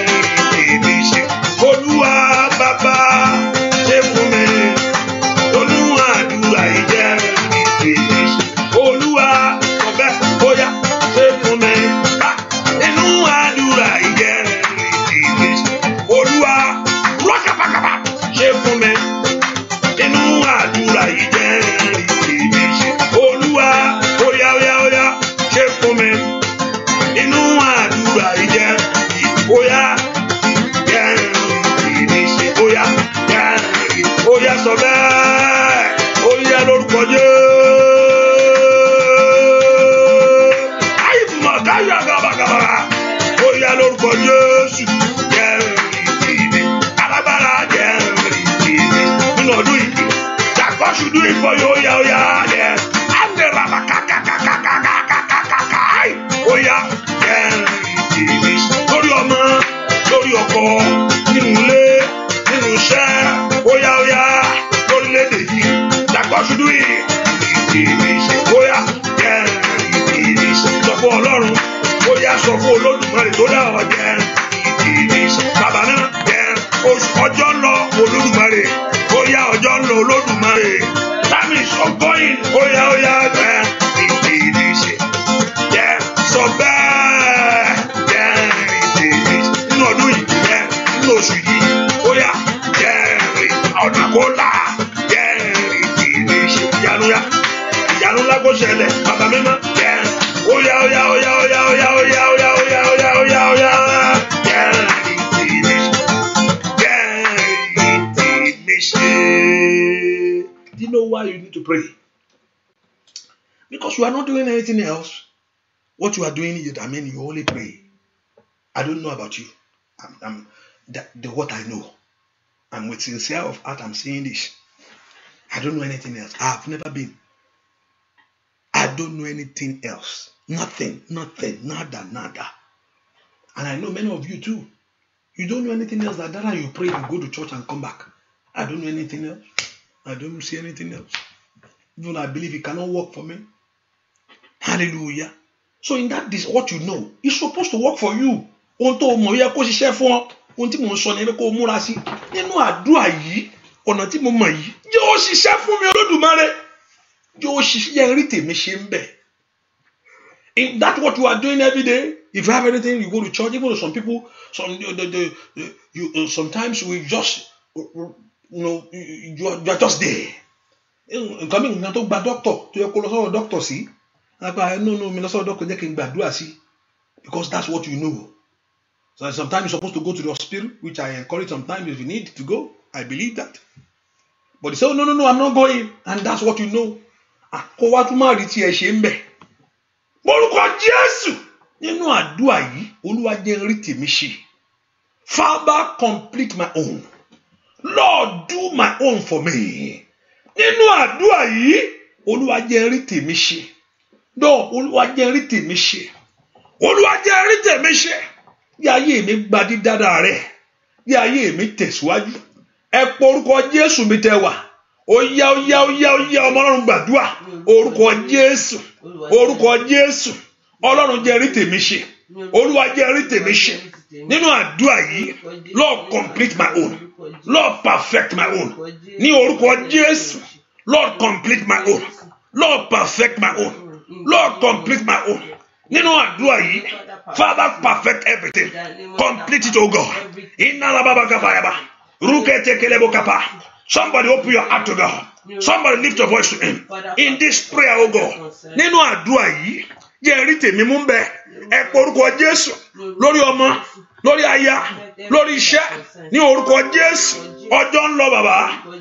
rí tèmi ṣe. Olúwa Bàbá ṣe fún mi. Nínú àdúrà yìí jẹ́ ń rí tèmi ṣe. Olúwa ọbẹ̀ bóyá ṣe fún mi. Nínú àdúrà yìí jẹ́ ń rí tèmi ṣe. Olúwa rọ́kàbàkàbà ṣe fún mi. Nínú àdúrà yìí jẹ́ ń rí tèmi ṣe. Olúwa bóyá ṣe fún mi. Nínú àdúrà yìí jẹ́. Bóyá jẹ́ ń rí tèmi ṣe. Bóyá sọ bẹ́ẹ̀. Bóyá lórúkọ Jésù. Àyìnbọ̀káyà gàbàgàbà. Bóyá lórúkọ Jésù. Jẹ́ ń rí tèmi. Alágbára jẹ́ ń rí tèmi. Nínú ọdún yìí. That God should do it for you. Oya. And the rabakakakaka. ọkọ, nínú ilé, nínú iṣẹ́, óyá óyá lórílẹ̀-èdè yìí. That God should do it. Ìdìmíṣe óyá jẹ́ ìdìmíṣe. Sọ fún Ọlọ́run, óyá sọ fún Olódùmarè tó dá ọ jẹ́ ìdìmíṣe. Bàbá náà jẹ́ ọjọ́ ń lọ Olódùmarè, óyá ọjọ́ ń lọ Olódùmarè. Time is ongoing, óyá óyá jẹ́ ìdìmíṣe. Jẹ́ sọ bẹ́ẹ̀ jẹ́ ìdìmíṣe. Nínú ọdún yìí jẹ́ nínú oṣù yìí, óyá jẹ́ ọ̀nà kó là jẹ́ ìdìmíṣe. Ìyanu ńlá kó ṣẹlẹ̀, bàbá mímọ́ jẹ́ óyá óyá óyá óyá óyá óyá óyá óyá óyá óyá óyá jẹ́ ìdìmíṣe. Jẹ́ ìdìmíṣe. Do you know why you need to pray? Because you are not doing anything else. What you are doing is, you only pray. I don't know about you. I'm what I know. I'm with sincere of heart. I'm saying this. I don't know anything else. I've never been. I don't know anything else. Nothing, nada. And I know many of you too. You don't know anything else than that, and you pray and go to church and come back. I don't know anything else. I don't see anything else. Even I believe it cannot work for me. Hallelujah. So in that is what you know. It's supposed to work for you. Ohun tó mọ̀ yẹ kó ṣiṣẹ́ fún ọ. Ohun tí mo ń sọ ni kó múra sí. Nínú àdúrà yìí, ọ̀nà tí mo mọ̀ yìí, yóò ṣiṣẹ́ fún mi Olódùmarè. Yóò ṣiṣẹ́ rí tèmi ṣe ń bẹ̀. In that what you are doing every day, if you have anything, you go to church. Even some people, sometimes we just, you are just there. Nǹkan tó gba doctor tó yẹ kó lọ sọ́dọ̀ doctor sí. No, mi lọ sọ́dọ̀ doctor jẹ́ kí n gbàdúrà sí. Because that's what you know. So sometimes you're supposed to go to the hospital, which I encourage sometimes if you need to go. I believe that. But they say, oh, no, I'm not going. And that's what you know. Kó wá tún máa rí tí ẹ ṣe ń bẹ̀. Orúkọ Jésù nínú àdúrà yìí, Olúwa jẹ́ rí tèmi ṣe. Father, complete my own. Lord, do my own for me. Nínú àdúrà yìí, Olúwa jẹ́ rí tèmi ṣe. No, Olúwa jẹ́ rí tèmi ṣe. Olúwa jẹ́ rí tèmi ṣe. Bí ayé mi gba dídára rẹ̀. Bí ayé mi tẹ̀síwájú. Ẹ pọ orúkọ Jésù mi tẹ́ wà. Óyá ọmọ Ọlọ́run gbàdúrà. Orúkọ Jésù. Orúkọ Jésù. Ọlọ́run jẹ́ rí tèmi ṣe. Olúwa jẹ́ rí tèmi ṣe. Nínú àdúrà yìí, Lord, complete my own. Lord, perfect my own. Ní orúkọ Jésù. Lord, complete my own. Lord, perfect my own. Lord, complete my own. Nínú àdúrà yìí, Father, perfect everything. Complete it, oh God. Somebody open your heart to God. Somebody lift your voice to Him. In this prayer, oh God. Nínú àdúrà yìí, jẹ́ rí tèmi mú bẹ́ẹ̀. Ẹ pọ orúkọ Jésù lórí ọmọ, lórí aya, lórí iṣẹ́. Ní orúkọ Jésù, ọjọ́ ń lọ bàbá.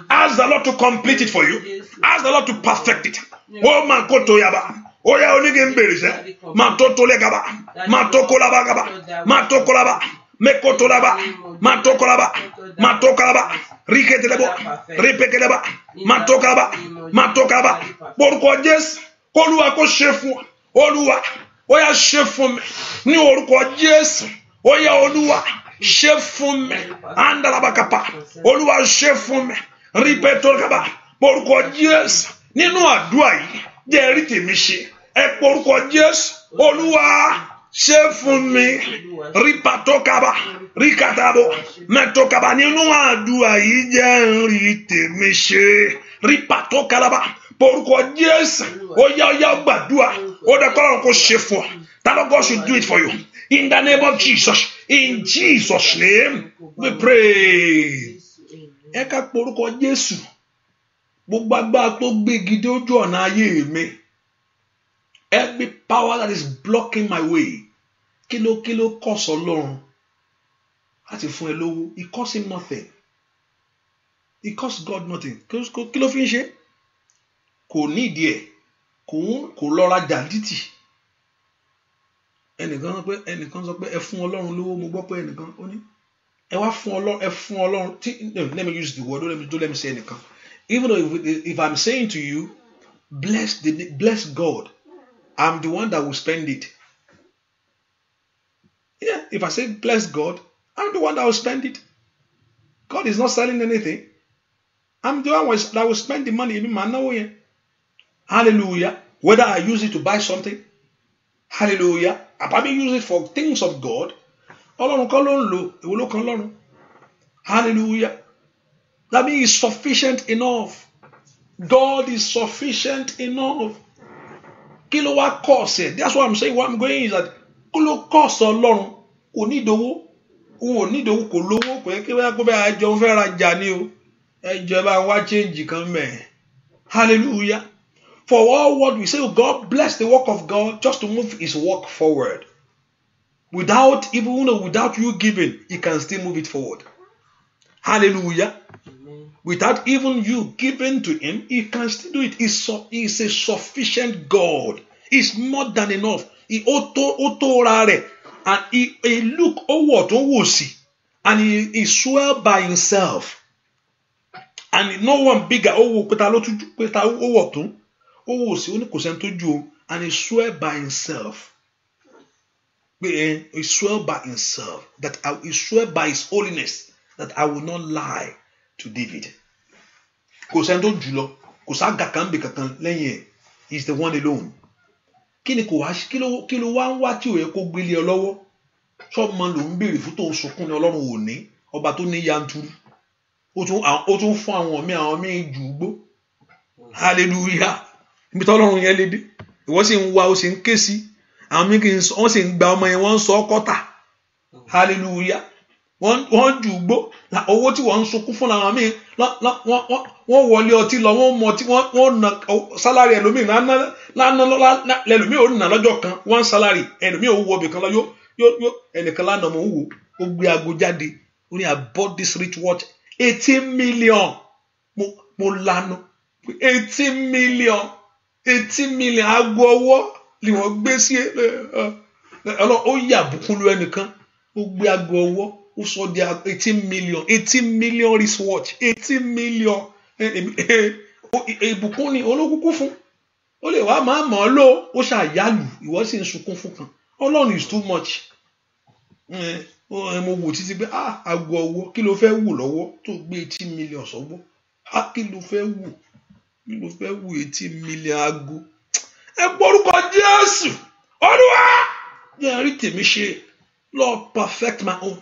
Ask the Lord to complete it for you. Ask the Lord to perfect it. Oh man, kò tó yaba. Oya onige mbèrè sẹ́. Ma tó tó lẹ́ gaba. Ma tó kó laba gaba. Ma tó kó laba. Meko tó laba. Ma tó kó laba. Ma tó kó laba. Rikete lebo. Ripeke leba. Ma tó kó laba. Ma tó kó laba. Orúkọ Jésù. Olúwa kó ṣe fún ọ. Olúwa. Oya ṣe fún mi. Ní orúkọ Jésù. Oya Olúwa. Ṣe fún mi. Andalabakapa. Olúwa ṣe fún mi. Ripeto gaba. Orúkọ Jésù. Nínú àdúrà yìí. Jẹ́ rí tèmi ṣe. Ẹ pọ orúkọ Jésù. Olúwa ṣe fún mi. Ripatokaba. Rikatabo. Metokaba. Nínú àdúrà yìí jẹ́ rí tèmi ṣe. Ripatokalaba. Orúkọ Jésù. Oya gbàdúrà. Ó dẹ kọ́lọ́run kó ṣe fún ọ. That God should do it for you. In the name of Jesus. In Jesus' name we pray. Ẹ ká pọ orúkọ Jésù. Gbogbo agbára tó gbé igi dé ojú ọ̀nà ayé mi. Every power that is blocking my way. Kí ló cost Ọlọ́run láti fún ẹ lówó? It cost him nothing. It cost God nothing. Kí ló fi ń ṣe? Kò ní ìdí ẹ̀. Kò lọ rajà títì. Ẹnìkan sọ pé ẹ fún Ọlọ́run lówó. Mo gbọ́ pé ẹnìkan ó ní ẹ wá fún Ọlọ́run. Let me use the word. Don't let me say ẹnìkan. Even though if I'm saying to you, bless God, I'm the one that will spend it. Yeah, if I say bless God, I'm the one that will spend it. God is not selling anything. I'm the one that will spend the money. Hallelujah. Whether I use it to buy something. Hallelujah. I probably use it for things of God. Hallelujah. That means it's sufficient enough. God is sufficient enough. Kilo wa cost it. That's what I'm saying. What I'm going is that kilo cost Ọlọ́run kò ní ìdówó. Ó ní ìdówó kò lówó kò yẹ kí wọ́n gbé àjọ ń fẹ́ rajà ní o. Ẹjọ́ bá wá change kan mẹ́. Hallelujah. For all what we say, God bless the work of God just to move his work forward. Without you giving, he can still move it forward. Hallelujah. Amen. Without even you giving to him, he can still do it. He's a sufficient God. He's more than enough. He auto rare. And he look what see. And he swear by himself. And no one bigger. And he swear by himself. He swear by himself. He swear by his holiness. That I will not lie to David. He's the one alone. Hallelujah. Hallelujah. Wọ́n jùgbó owó tí wọ́n ń sunkún fún àwọn míì wọ́n wọlé ọtí lọ wọ́n mọ tí wọ́n na sálárì ẹlòmíì lẹ́lòmíì ò nà lọ́jọ́ kan one salary ẹlòmíì ò wọ ibì kan lọ yóò ẹnìkan lánàá mọ̀ ń wò ó gbé aago jáde ó ní I bought this rich watch 18 million mo lanu 18 million aago ọwọ́ ni wọ́n gbé sí ó yà bùkún lu ẹnìkan ó gbé aago ọwọ́. Who saw their 18 million wristwatch, 18 million. Ìbùkún ni olókùnkùn fún. Ó lè wá máa mọ̀ ọ́ lò ó ṣàyálù ìwọ sì ń sunkún fún kan. Ọlọ́run is too much. Mo wò títí pé aago ọwọ́ kí ló fẹ́ wù lọ́wọ́ tó gbé 18 million sọ́wọ́. Kí ló fẹ́ wù 18 million aago. Ẹ gbórúkọ Jésù. Olúwa jẹ́ rí tèmi ṣe. Lord perfect my own.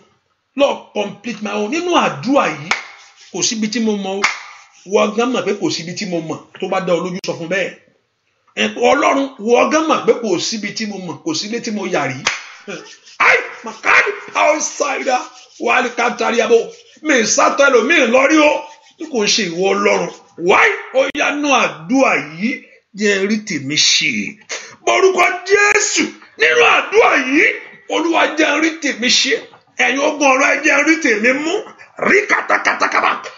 Lord complete my own. Nínú àdúrà yìí kò síbi tí mo mọ̀ wọ́n gán mọ̀ pé kò síbi tí mo mọ̀ tó bá dá ọ lójú sọ fún bẹ́ẹ̀. Ọlọ́run wọ́n gán mọ̀ pé kò síbi tí mo mọ̀ kò sílé tí mo yà rí. Ai makani outside wà ní kátàrí àbò mi sátọ ẹlòmíì lọ́rí o tí kò ń ṣe ìwọ Ọlọ́run. Wáyé ó yá nínú àdúrà yìí jẹ́ rí tèmi ṣe. Orúkọ Jésù nínú àdúrà yìí Olúwa jẹ́ rí tèmi ṣe. And you're going right there,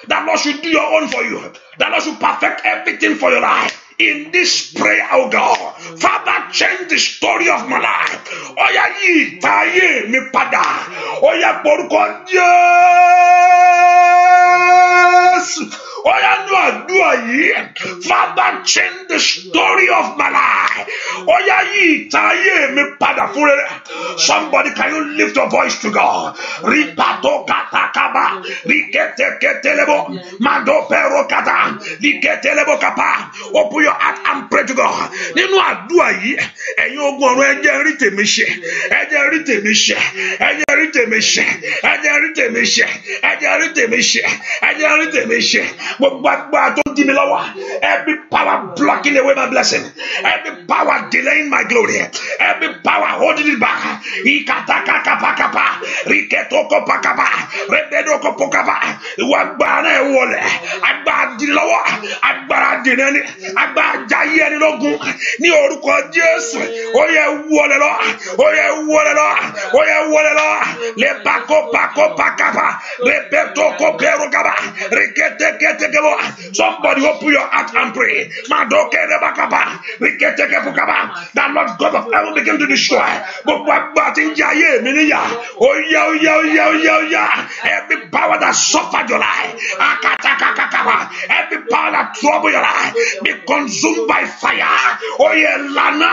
that Lord should do your own for you. That Lord should perfect everything for your life. In this prayer, oh God, Father, change the story of my life. Oya yi taye mi pada. Oya borúkọ Jésù. Oya nu àdúrà yìí. Father, change the story of my life. Oya yi taye mi pada fún rere. Somebody, can you lift your voice to God? Ripato katakaba, riketeketelebo, mando pero kata, riketelebo kapa. Open your heart and pray to God. Nínú àdúrà yìí, ẹ̀yin ogun ọ̀run ẹ jẹ́ rí tèmi ṣe. Ẹ jẹ́ rí tèmi ṣe. Ẹ jẹ́ rí tèmi ṣe. Ẹ jẹ́ rí tèmi ṣe. Ẹ jẹ́ rí tèmi ṣe. Ẹ jẹ́ rí tèmi ṣe. Gbogbo agbára tó dí mi lọ́wọ́. Every power blocking away my blessing. Every power delaying my glory. Every power holding it back. Ikatakakapakapa. Riketokopakapa. Rebedokopokapa. Ìwọ agbára náà wọlé. Agbára dí lọ́wọ́. Agbára dí nẹ́ni. Agbára jayé ẹni lógun. Ní orúkọ Jésù. Ó yẹ wọlé lọ. Ó yẹ wọlé lọ. Ó yẹ wọlé lọ. Lepakopakopakapa. Repetokopekapa. Riketeketekebo. Somebody open your heart and pray. Madokerebakapa. Riketekepukapa. That Lord God of heaven begin to destroy. Gbogbo agbára tí ń jayé mi níyà. Ó yá. Every power that suffered your life, every power that troubled your life, be consumed by fire. Oh yeah, Lana.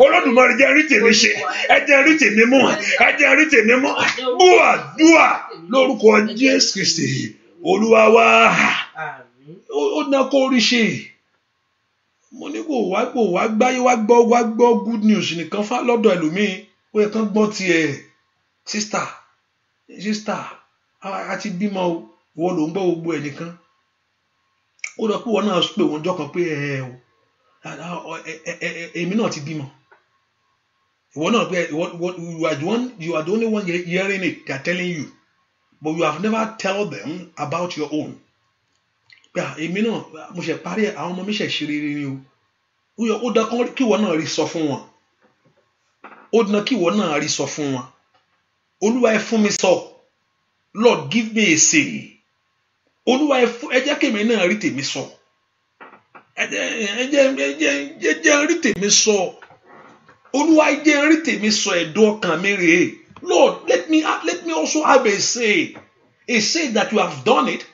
Olódùmarè jẹ́ rí tèmi ṣe, ẹ jẹ́ rí tèmi mú, ẹ jẹ́ rí tèmi mú. Dúà lórúkọ Jésù Kristi. Olúwa wa. Ó ná kó rí ṣe. Mo ní kó wá gbáyé wá gbọ́ good news nìkan fá lọ́dọ̀ ẹlòmíì. Ó yẹ kán gbọ́ tiẹ̀. Sister, àti bímọ o, wọ́n ló ń gbọ́ gbogbo ẹ̀ nìkan. Ó lọ pé wọ́n náà pè wọ́n jọ kan pé èmi náà ti bímọ. Ìwọ náà pé you are the only one hearing it, they are telling you, but you have never tell them about your own. Èmi náà mo ṣe parí àwọn ọmọ mi ṣe ṣe rere ni o. Ó dá kán kí ìwọ náà rí sọ fún wọn. Ó dá kí ìwọ náà rí sọ fún wọn. Olúwa ẹ fún mi sọ. Lord, give me a say. Olúwa ẹ jẹ́ kémi náà rí tèmi sọ. Ẹ jẹ́ rí tèmi sọ. Olúwa ẹ jẹ́ rí tèmi sọ ẹ̀dùn ọkàn mi rèé. Lord, let me also have a say. A say that you have done it.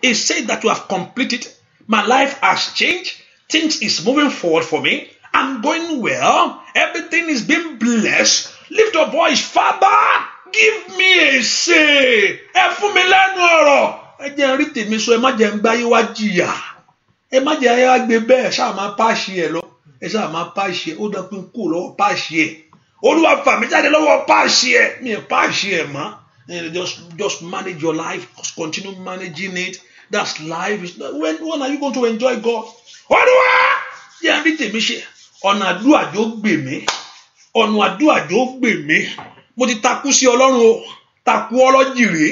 A say that you have completed. My life has changed. Things is moving forward for me. I'm going well. Everything is being blessed. Lift your voice, Father. Give me a say. Ẹ fún mi lẹ́nu ọ̀rọ̀. Ẹ jẹ́ rí tèmi sọ, ẹ má jẹ́ ń gbáyé wá jìyà. Ẹ má jẹ́ ayé wá gbé bẹ́ẹ̀, ṣáà máa pàṣẹ ẹ lọ. Ẹ ṣáà máa pàṣẹ, ó dá pín kú lọ́wọ́ pàṣẹ ẹ. Olúwa fà mí jáde lọ́wọ́ pàṣẹ ẹ. Mi ò pàṣẹ ẹ mọ́. Just manage your life. Just continue managing it. That's life. When are you going to enjoy God? Olúwa jẹ́ rí tèmi ṣe. Ọ̀nà àdúrà jọ̀ọ́ gbè mí. Ọ̀nà àdúrà jọ̀ọ́ gbè mí. Mo ti takú sí Ọlọ́run o. Takú ọlọ́jìrè.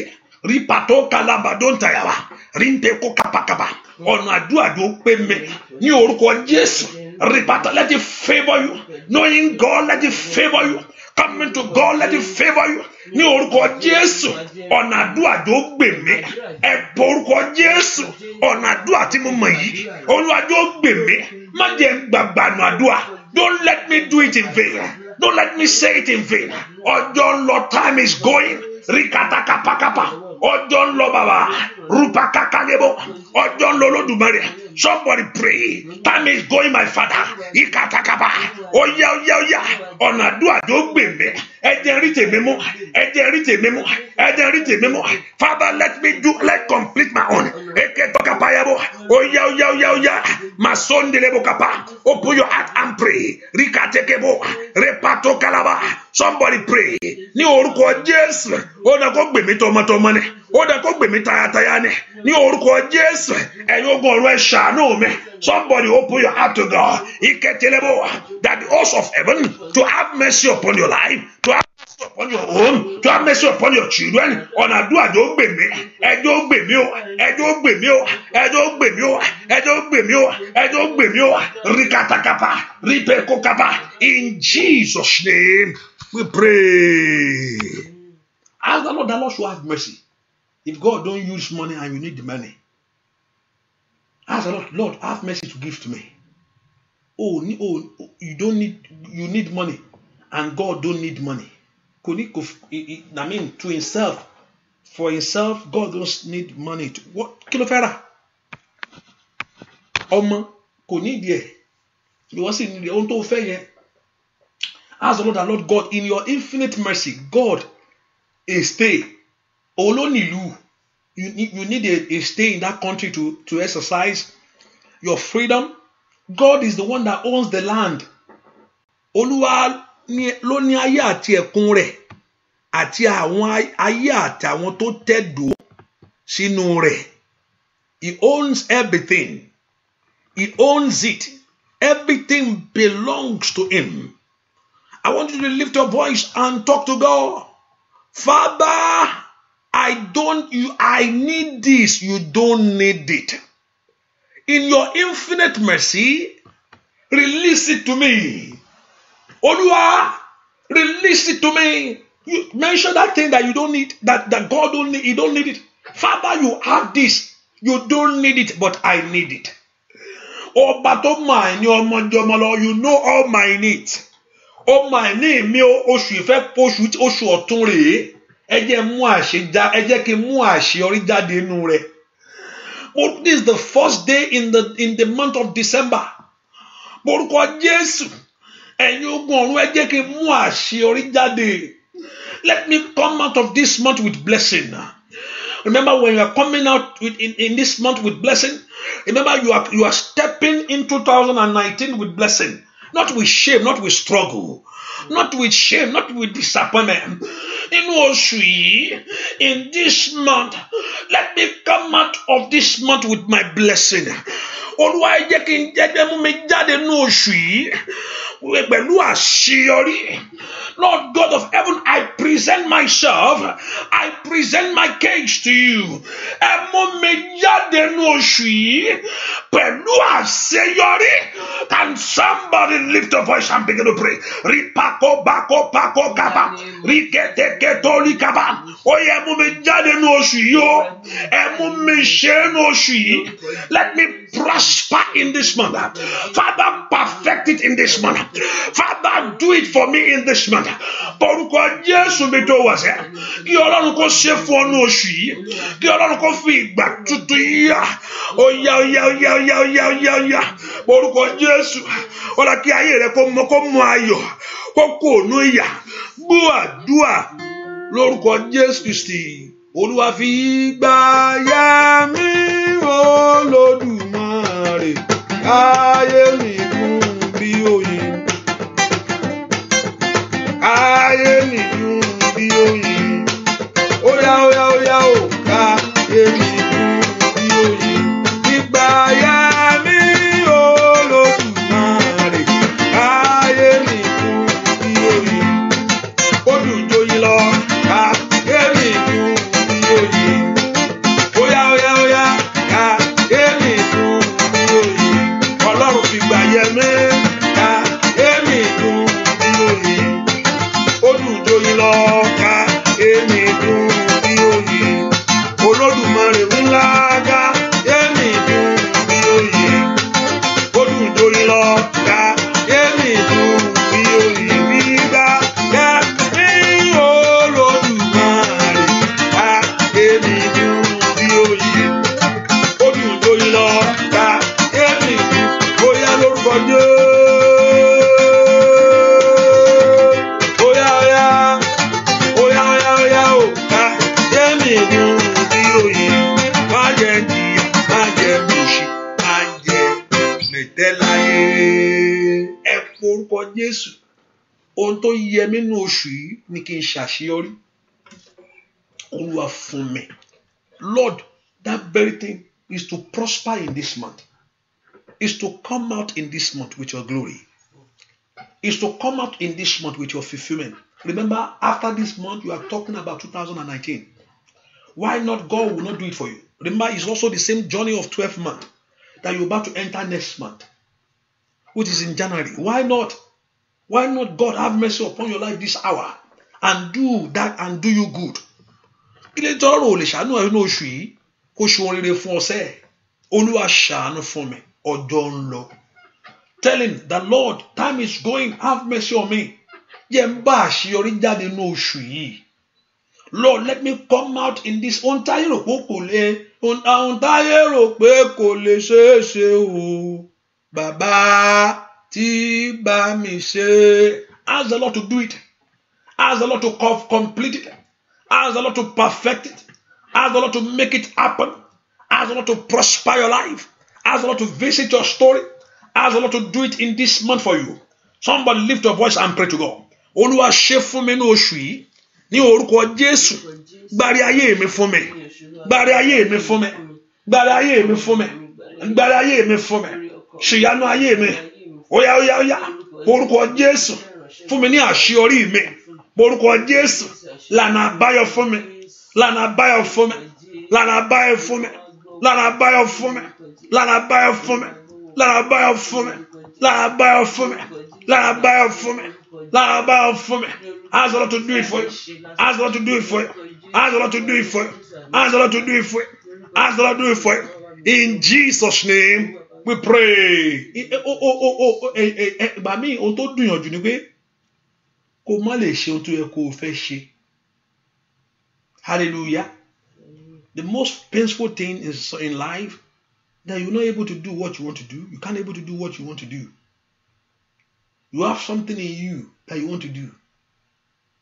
Rí pàtó kalabadó ń tàyàwá. Rí ń pe kó kápákápá. Ọ̀nà àdúrà jọ̀ọ́ pé mi. Ní orúkọ Jésù. Rí pàtó, let it favor you. Knowing God, let it favor you. Coming to God, let it favor you. Ní orúkọ Jésù. Ọ̀nà àdúrà jọ̀ọ́ gbè mí. Ẹ pọ orúkọ Jésù. Ọ̀nà àdúrà tí mo mọ̀ yìí. Olúwa jọ̀ọ́ gbè mí. Má jẹ́ gbàgbànú àdúrà. Don't let me do it in vain. Don't let me say it in vain. Ọjọ́ ń lọ, time is going. Rikatakapakapa. Ọjọ́ ń lọ bàbá. Rupakakalebo. Ọjọ́ ń lọ Olódùmarè. Somebody pray. Time is going, my Father. Ikatakapa. Oya. Ọ̀nà àdúrà jọ̀ọ́ gbè mí. Ẹ jẹ́ rí tèmi mú. Ẹ jẹ́ rí tèmi mú. Ẹ jẹ́ rí tèmi mú. Father, let complete my own. Eketokapayabo. Oya. Masondelebo kapa. Open your heart and pray. Rikatekebo. Repato kalaba. Somebody pray. Ní orúkọ Jésù. Ó dá kó gbè mí tọmọtọmọ ni. Ó dá kó gbè mí tayátayá ni. Ní orúkọ Jésù. Ẹ̀yin ogun ọ̀run ẹ ṣàánú mi. Somebody open your heart to God. Iketelebo. That the host of heaven to have mercy upon your life, to have mercy upon your home, to have mercy upon your children. Ọ̀nà àdúrà jọ̀ọ́ gbè mí. Ẹjọ́ gbè mí o. Ẹjọ́ gbè mí o. Ẹjọ́ gbè mí o. Ẹjọ́ gbè mí o. Ẹjọ́ gbè mí o. Rikatakapa. Ripekokapa. In Jesus' name we pray. Ask the Lord should have mercy. If God don't use money and you need the money, ask the Lord, have mercy to give to me. You need money, and God don't need money. I mean, to himself, for himself, God don't need money. What kilo fera? Ọmọ kò ní díẹ̀. You sì ní ohun tó fẹ́ yẹn. Ask the Lord God, in your infinite mercy, God, a stay. Olonilu, you need a stay in that country to exercise your freedom. God is the one that owns the land. Olúwa ló ní ayé àti ẹ̀kún rẹ̀ àti àwọn ayé àti àwọn tó tẹ̀dó sínú rẹ̀. He owns everything. He owns it. Everything belongs to him. I want you to lift your voice and talk to God. Father, I need this. You don't need it. In your infinite mercy, release it to me. Olúwa, release it to me. You mention that thing that you don't need, that God don't need. You don't need it. Father, you have this. You don't need it, but I need it. Oh, but oh my, you know all my needs. Oh my name, mi oṣù ìfẹ́ oṣù ọ̀tún rèé. ẹ jẹ́ mú àṣejá, ẹ jẹ́ kí n mú àṣeyọrí jáde nínú rẹ̀. Oh, this is the first day in the month of December. Orúkọ Jésù, ẹ̀yin ogun ọ̀run ẹ jẹ́ kí n mú àṣeyọrí jáde. Let me come out of this month with blessing. Remember, when you are coming out in this month with blessing, remember you are stepping in 2019 with blessing, not with shame, not with struggle, not with shame, not with disappointment. In this month, let me come out of this month with my blessing. Olúwa ẹ jẹ́ kí n jẹ́ mú mi jáde nínú oṣù yìí pẹ̀lú àṣeyọrí. Lord God of heaven, I present myself, I present my case to you. Ẹ mú mi jáde nínú oṣù yìí pẹ̀lú àṣeyọrí. Can somebody lift a voice and begin to pray? Ripako bako pako kaba, rikete ketori kaba. Oye, ẹ mú mi jáde nínú oṣù yìí o. Ẹ mú mi ṣe nínú oṣù yìí. Let me prosper in this month. Father, perfect it in this month. Father, do it for me in this month. Orúkọ Jésù mi tó wà sẹ́. Kí Ọlọ́run kó ṣe fún ọ ní oṣù yìí. Kí Ọlọ́run kó fi ìgbà tuntun yíyá. Oya. Orúkọ Jésù. Ọ̀la kí ayé rẹ kó mú ayọ̀. Kó kó ònú ìyà. Gbọ́ àdúrà lórúkọ Jésù Kristi. Olúwa fi ìgbà yá mi Olódùmarè. Ayé mi dùn bí oyin. Ayé mi dùn bí oyin. Oya o. Ayé mi dùn bí oyin. Ìgbà yá mi Olódùmarè. Ayé mi dùn bí oyin. Ó dùn joyin lọ. Ayé mi dùn bí oyin. Oya. Ayé mi dùn bí oyin. Ọlọ́run fi gbà yẹ mí. Ayé mi dùn bí oyin. Ó dùn joyin lọ. Ayé mi dùn bí oyin. Olódùmarè ńlá. Ayé mi dùn bí oyin. Ó dùn joyin lọ. Ayé mi dùn bí oyin. Gbígbà yẹ mí Olódùmarè. Ayé mi dùn bí oyin. Ó dùn joyin lọ. Ayé mi dùn. Bóyá lórúkọ Jésù. Jésù, ohun tó yẹ mí nínú oṣù yìí ni kí n ṣàṣeyọrí. Olúwa fún mi. Lord, that very thing is to prosper in this month. Is to come out in this month with your glory. Is to come out in this month with your fulfillment. Remember, after this month, you are talking about 2019. Why not God will not do it for you? Remember, it's also the same journey of 12 months that you're about to enter next month, which is in January. Why not? Why not God have mercy upon your life this hour and do that and do you good? Ilé tọrọ ò lè ṣàánú ẹ ní oṣù yìí kó ṣe ohun rere fún ọsẹ. Olúwa ṣàánú fún mi, ọjọ́ ń lọ. Tell him that Lord, time is going, have mercy on me. Jẹ́ n bá àṣeyọrí jáde ní oṣù yìí. Lord, let me come out in this. Ohun táyé rò pé kò lè ṣeé ṣe o. Bàbá tí bá mi ṣe. Ask the Lord to do it. Ask the Lord to complete it. Ask the Lord to perfect it. Ask the Lord to make it happen. Ask the Lord to prosper your life. Ask the Lord to visit your story. Ask the Lord to do it in this month for you. Somebody lift your voice and pray to God. Olúwa ṣe fún mi ní oṣù yìí. Ní orúkọ Jésù. Gbárí ayé mi fún mi. Gbárí ayé mi fún mi. Gbárí ayé mi fún mi. Gbárí ayé mi fún mi. Ṣìyanu ayé mi. Oya. Orúkọ Jésù. Fún mi ní àṣeyọrí mi. Orúkọ Jésù. Lànà àbáyọ fún mi. Lànà àbáyọ fún mi. Lànà àbáyọ fún mi. Lànà àbáyọ fún mi. Lànà àbáyọ fún mi. Lànà àbáyọ fún mi. Lànà àbáyọ fún mi. Lànà àbáyọ fún mi. Lànà àbáyọ fún mi. Ask the Lord to do it for you. Ask the Lord to do it for you. Ask the Lord to do it for you. Ask the Lord to do it for you. Ask the Lord to do it for you. In Jesus' name we pray. Ìgbà míì ohun tó dùn yànjú ni pé kó má lè ṣe ohun tó yẹ kó o fẹ́ ṣe. Hallelujah. The most painful thing is in life that you're not able to do what you want to do. You can't able to do what you want to do. You have something in you that you want to do,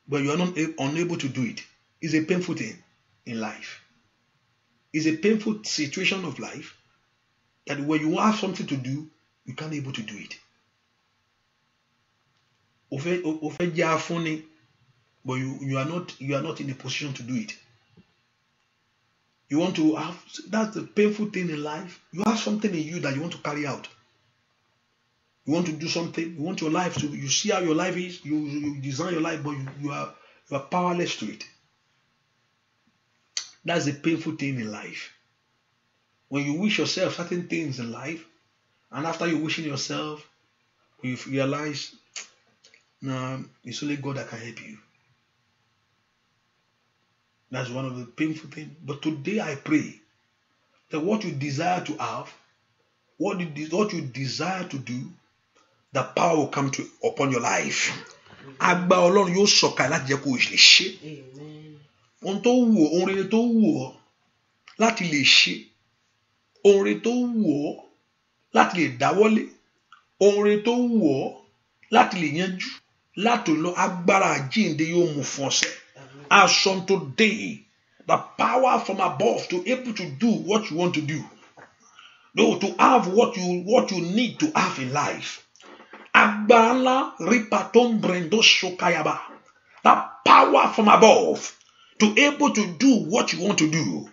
but you are not unable to do it. It's a painful thing in life. It's a painful situation of life that when you have something to do, you can't able to do it. But you are not in a position to do it. You want to have, that's the painful thing in life. You have something in you that you want to carry out. You want to do something. You want your life to. You see how your life is. You design your life, but you are powerless to it. That's the painful thing in life. When you wish yourself certain things in life, and after you wishing yourself, you realize, no, it's only God that can help you. That's one of the painful things. But today I pray that what you desire to have, what you desire to do, the power will come upon your life. Agba Ọlọ́run yóò sọ̀kalẹ̀ láti jẹ́ kó o lè ṣe. Ohun tó wù ọ́, ohun rere tó wù ọ́ láti lè ṣe. Ohun rere tó wù ọ́ láti lè dáwọ́lé. Ohun rere tó wù ọ́ láti lè yanjú. Láti lọ agbára àjíǹde yóò mú fún ọ̀sẹ̀. As from today, the power from above to able to do what you want to do. No, to have what you need to have in life. Agbala ripatom brendo shokayaba. The power from above to able to do what you want to do.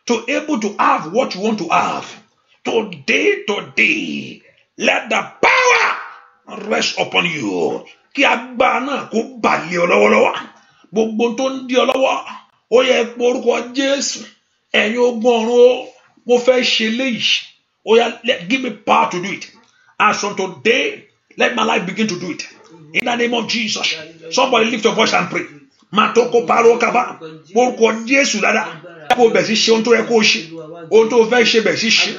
To able to have what you want to have. Today, let the power rest upon you. Ki agbana ko bali olówólówó. Gbogbo tó ń di ọ lọ́wọ́, ó yẹ pé orúkọ Jésù, ẹ̀yin ogun ọ̀run, mo fẹ́ ṣe léyìí. Ó yá, give me power to do it. As from today, let my life begin to do it. In the name of Jesus. Somebody lift your voice and pray. Matoko paro kaba. Orúkọ Jésù dáadáa. Kó bẹ̀ sí ṣe ohun tó yẹ kó ṣe. Ohun tó fẹ́ ṣe bẹ̀ sí ṣe.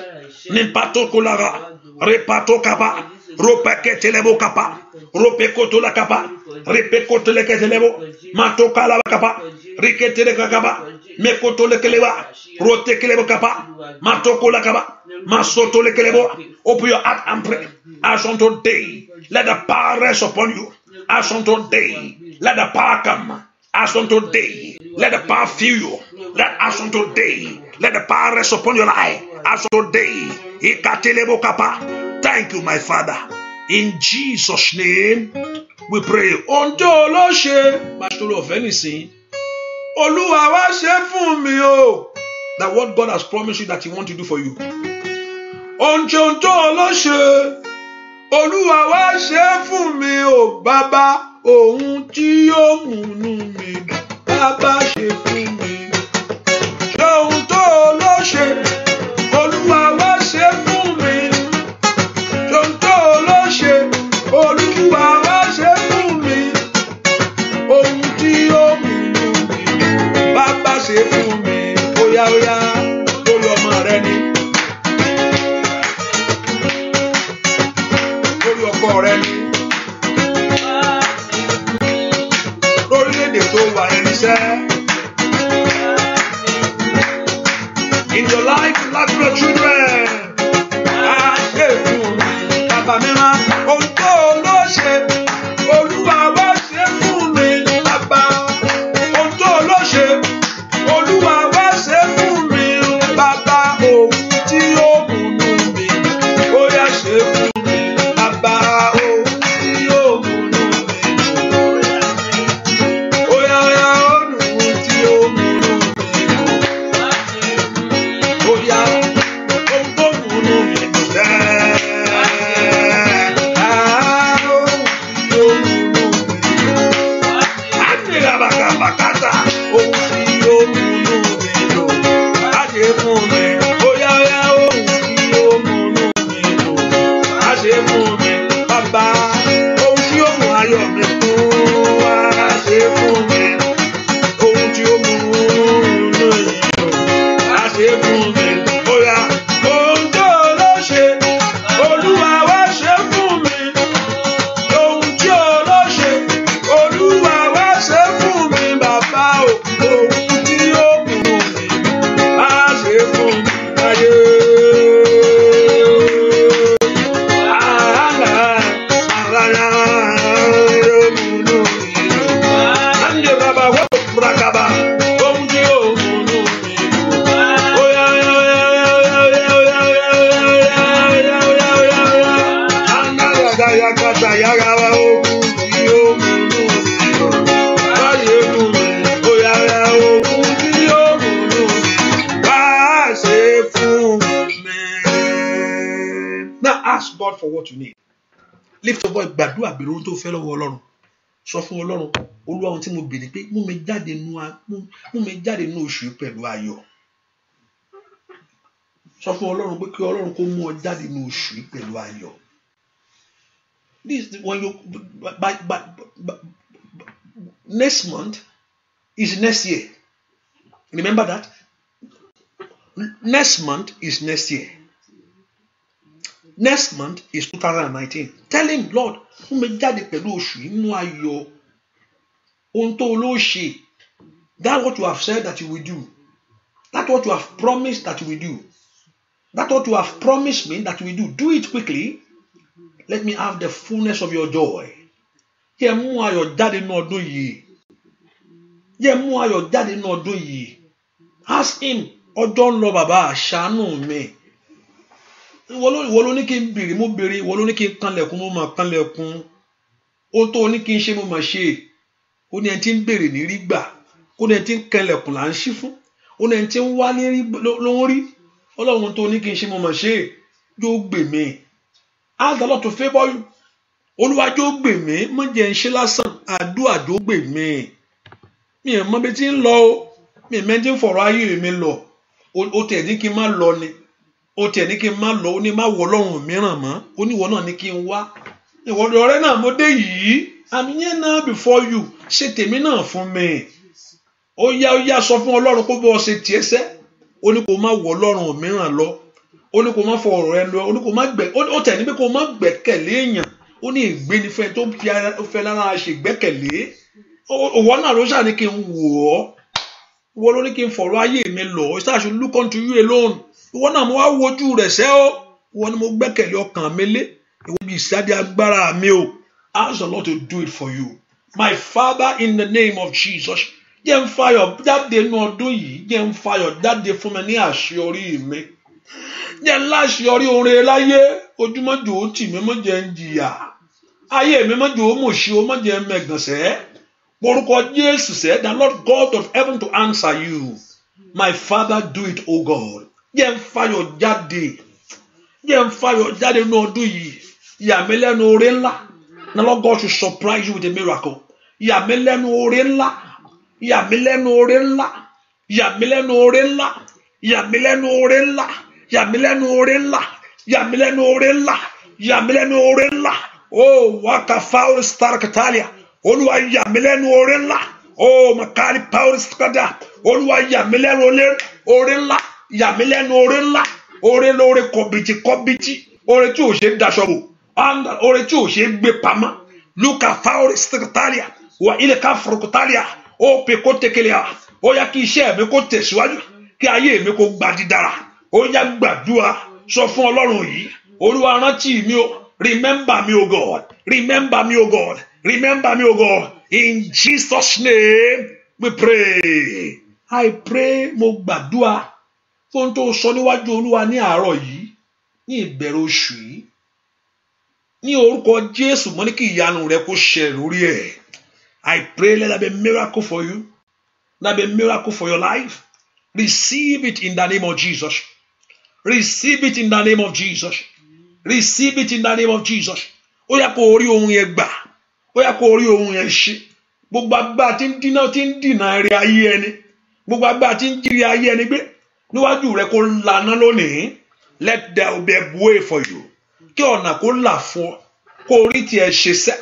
Ní patoko lára. Repato kaba. Ropeketelebo kapa. Ropekoto la kapa. Repekoto le ketelebo. Matoka la kapa. Riketele kapa. Mekoto le keleba. Rote kelebo kapa. Matoko la kapa. Masoto le kelebo. Open your heart and pray. As on today, let the power rest upon you. As on today, let the power come. As on today, let the power fill you. That as on today, let the power rest upon your life. As on today, ikatelebo kapa. Thank you, my Father. In Jesus' name, we pray. Onjo lo ṣe, Pastor of anything. Olúwa wá ṣe fún mi o. That what God has promised you that He wants to do for you. Onjo lo ṣe. Olúwa wá ṣe fún mi o, Bàbá. Ohun tí yóò múnú mi dùn, Bàbá ṣe fún mi. Ṣé ohun tó lọ ṣe? Olúwa wá ṣe fún mi. Ṣé ohun tó lọ ṣe? Olúwa wá ṣe fún mi. Ohun tí yóò múnú mi dùn, Bàbá ṣe fún mi. Óyá lórí ọmọ rẹ ni. Lórí ọkọ rẹ ni. In your life of your children, Bàbá mi máa ohun tó lọ ṣe, Olúwa wá ṣe fún mi, Bàbá. Ohun tó lọ ṣe, Olúwa wá ṣe fún mi, Bàbá. Ohun tí ó múnú mi, ó yá ṣe fún mi, Bàbá. Ohun tí ó múnú mi, ó yá ohun tí ó múnú mi, ó yá ohun tó múnú mi dùn. Ask God for what you need. Lift your voice, gbàdúrà béèrè ohun tó fẹ́ lọ́wọ́ Ọlọ́run. Sọ fún Ọlọ́run, Olúwa ohun tí mo béèrè pé mú mi jáde nínú oṣù yìí pẹ̀lú ayọ̀. Sọ fún Ọlọ́run pé kí Ọlọ́run kó mú ọ jáde nínú oṣù yìí pẹ̀lú ayọ̀. This when you next month is next year. Remember that? Next month is next year. Next month is 2019. Tell him, Lord, mú mi jáde pẹ̀lú oṣù yìí nínú ayọ̀. Ohun tó ló ṣe. That's what you have said that you will do. That's what you have promised that you will do. That's what you have promised me that you will do. Do it quickly. Let me have the fullness of your joy. Jẹ́ mú ayọ̀ jáde nínú ọdún yìí. Jẹ́ mú ayọ̀ jáde nínú ọdún yìí. Ask him, ọjọ́ ń lọ bàbá, ṣàánú mi. Ìwọ ló ní kí n béèrè, mo béèrè. Ìwọ ló ní kí n kanlẹ̀kùn, mo máa kanlẹ̀kùn. Ohun tó ní kí n ṣe, mo máa ṣe. Ó ní ẹni tí ń béèrè ní rí gbà. Ó ní ẹni tí ń kanlẹ̀kùn là ń ṣí fún. Ó ní ẹni tí ń wá ló ń rí. Ọlọ́run tó ní kí n ṣe, mo máa ṣe. Yóò gbè mí. Ask the Lord to favour you. Olúwa yóò gbè mí. Má jẹ́ ń ṣe lásán. Àdúrà yóò gbè mí. Mi ò mọ bí tí ń lọ o. Mi ò mẹ́ni tí ń fọ̀rọ̀ ayé mi lọ. Ó tẹ̀ ní kí n má lọ ni. Ó tẹ̀ ní kí n má lọ. Ó ní má wọ Ọlọ́run mìíràn mọ́. Ó ní ìwọ náà ní kí n wá. Ìwọ ọ̀rẹ́ náà mo dé yìí. I'm here now before you. Ṣe tèmi náà fún mi. Ó yá sọ fún Ọlọ́run kó bọ́ ṣe tiẹ̀ sẹ́. Ó ní kó má wọ Ọlọ́run mìíràn lọ. Ó ní kó má fọ ọ̀rọ̀ ẹ lọ. Ó ní kó má ó tẹ̀ ní pé kó má gbẹ́kẹ̀lé èèyàn. Ó ní ìgbénifẹ́ tó fẹ́ lára ṣe gbẹ́kẹ̀lé. Òwò náà ló ṣáà ní kí n wò ọ́. Ìwọ ló ní kí n fọ̀rọ̀ ayé mi lọ. I should look unto you alone. Ìwọ náà mo wá wojú rẹ̀ sẹ́ ọ́. Ìwọ ni mo gbẹ́kẹ̀lé ọkàn mi lé. Ìwọ bí ìsáde agbára mi o. Ask the Lord to do it for you. My Father, in the name of Jesus. Jẹ́ n fayọ̀ jáde nínú ọdún yìí. Jẹ́ n fayọ̀ jáde fún mi ní àṣeyọrí mi. Jẹ́ n láṣeyọrí oore láyé. Ojúmọ́ jò ó tì mí, mọ́ jẹ́ ń jìyà. Ayé mi mọ́ jò ó mòṣì ó, mọ́ jẹ́ ń mẹ̀gànsẹ́. Orúkọ Jésù sẹ́, the Lord God of heaven to answer you. My Father, do it, O God. Jẹ́ n fayọ̀ jáde. Jẹ́ n fayọ̀ jáde nínú ọdún yìí. Yà mí lẹ́nu oore ńlá. The Lord God should surprise you with a miracle. Yà mí lẹ́nu oore ńlá. Yà mí lẹ́nu oore ńlá. Yà mí lẹ́nu oore ńlá. Yà mí lẹ́nu oore ńlá. Yà mí lẹ́nu oore ńlá. Yà mí lẹ́nu oore ńlá. Yà mí lẹ́nu oore ńlá. Oh, waka faul star katalia. Olúwa yà mí lẹ́nu oore ńlá. Oh, makali faul skada. Olúwa yà mí lẹ́nu oore ńlá. Yà mí lẹ́nu oore ńlá. Oore lóore kọ̀bìtì. Oore tí ò ṣe daṣọ bò. Oore tí ò ṣe gbé pamọ́. Luka faul skatalia. Wa ile ka fruktalia. Ó pe kó tekelea. Ó yá kí iṣẹ́ mi kó tẹ̀síwájú. Kí ayé mi kó gba dídára. Ó yá gbàdúrà. Sọ fún Ọlọ́run yìí. Olúwa rántí mi o. Remember me, O God. Remember me, O God. Remember me, O God. In Jesus' name we pray. I pray mo gbàdúrà fún tó sọ níwájú Olúwa ní àárọ̀ yìí. Ní ìbẹ̀rẹ̀ oṣù yìí. Ní orúkọ Jésù mo ní kí ìyanu rẹ kó ṣẹ lórí ẹ̀. I pray let there be a miracle for you. Let there be a miracle for your life. Receive it in the name of Jesus. Receive it in the name of Jesus. Receive it in the name of Jesus. Ó yá kó rí ohun yẹn gbà. Ó yá kó rí ohun yẹn ṣe. Gbogbo agbára tí ń dínà ire ayé ẹni. Gbogbo agbára tí ń jírí ayé ẹni gbé. Níwájú rẹ kó lànà lónìí. Let there be a way for you. Kí ọ̀nà kó là fún ọ. Kó rí tiẹ̀ ṣe sẹ́.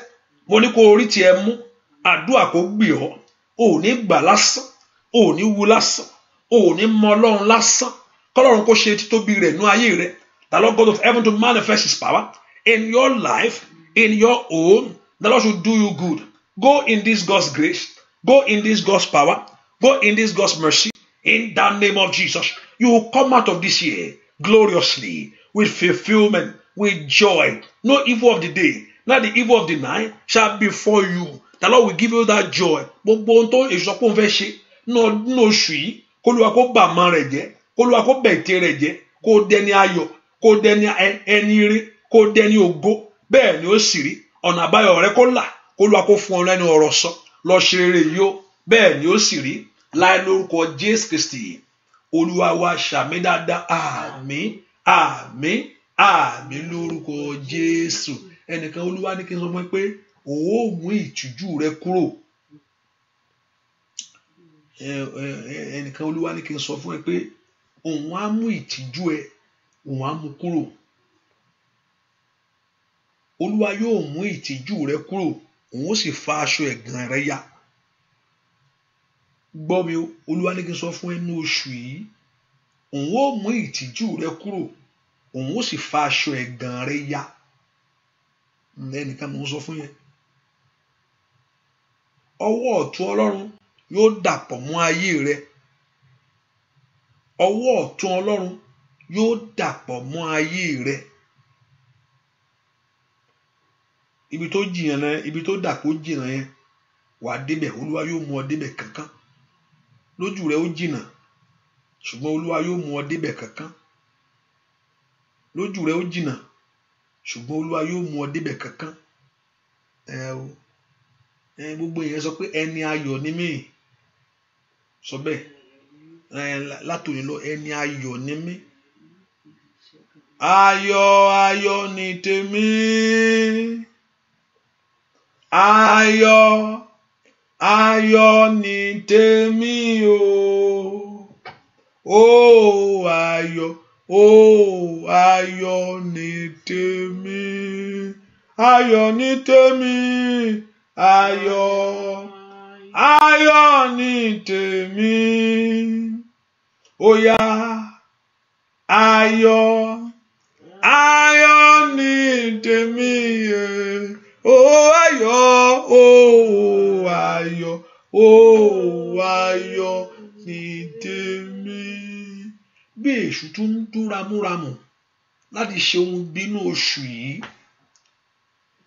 Mo ní kó rí tiẹ̀ mú. Àdúrà kó gbì ọ́. Ò ní gbà lásán. Ò ní wu lásán. Ò ní mọ Ọlọ́run lásán. Kọ́lọ́run kó ṣe títóbi rẹ̀ nú ayé rẹ̀. The Lord God of heaven to manifest his power in your life, in your home. The Lord should do you good. Go in this God's grace. Go in this God's power. Go in this God's mercy. In the name of Jesus. You will come out of this year gloriously, with fulfillment, with joy. No evil of the day, not the evil of the night shall befall you. The Lord will give you that joy. Gbogbo ohun tó èso kó ń fẹ́ ṣe nínú oṣù yìí, kó Olúwa kó bà mọ́ rẹ̀ jẹ́, kó Olúwa kó bẹ̀ ète rẹ̀ jẹ́, kó dẹni ayọ̀, kó dẹni ẹni rí, kó dẹni ògo. Bẹ́ẹ̀ ni ó sì rí. Ọ̀nà àbáyọ rẹ kó là, kó Olúwa kó fún ọ lẹ́nu ọ̀rọ̀ sọ. Lọ ṣe rere yìí ó. Bẹ́ẹ̀ ni ó sì rí. Láì lórúkọ Jésù Kristi. Olúwa wa ṣàmì dáadáa. Àmín, àmín, àmín lórúkọ Jésù. Ẹnìkan Olúwa ní kí n sọ fún ẹ pé òun ó mú ìtìjú rẹ kúrò. Ẹnìkan Olúwa ní kí n sọ fún ẹ pé òun á mú ìtìjú ẹ, òun á mú kúrò. Olúwa yóò mú ìtìjú rẹ kúrò, òun ó sì fa aṣọ ẹ̀gàn rẹ ya. Gbọ́ mi o, Olúwa ní kí n sọ fún ẹ ní oṣù yìí, òun ó mú ìtìjú rẹ kúrò, òun ó sì fa aṣọ ẹ̀gàn rẹ ya. Ẹnìkan mò ń sọ fún yẹn. Ọwọ́ ọ̀tún Ọlọ́run yóò dàpọ̀ mọ́ ayé rẹ. Ọwọ́ ọ̀tún Ọlọ́run yóò dàpọ̀ mọ́ ayé rẹ. Ibi tó jìnnà náà, ibi tó dàpọ̀ jìnnà yẹn, wà á débẹ̀, Olúwa yóò mú ọ débẹ̀ kankan. Lójú rẹ ó jìnnà, ṣùgbọ́n Olúwa yóò mú ọ débẹ̀ kankan. Lójú rẹ ó jìnnà, ṣùgbọ́n Olúwa yóò mú ọ débẹ̀ kankan. Gbogbo èèyàn sọ pé ẹni ayọ̀ ni mí. Sọ bẹ́ẹ̀ látòní lọ, ẹni ayọ̀ ni mí. Ayọ̀ ayọ̀ ni tèmi. Ayọ̀ ayọ̀ ni tèmi o. Ayọ̀ ayọ̀ ni tèmi. Ayọ̀ ni tèmi. Ayọ̀ ayọ̀ ni tèmi. Ó yá, ayọ̀ ayọ̀ ni tèmi. Ayọ̀ ayọ̀ ayọ̀ ni tèmi. Bí èṣù tún ń dún ramúramù láti ṣe ohun bínú oṣù yìí,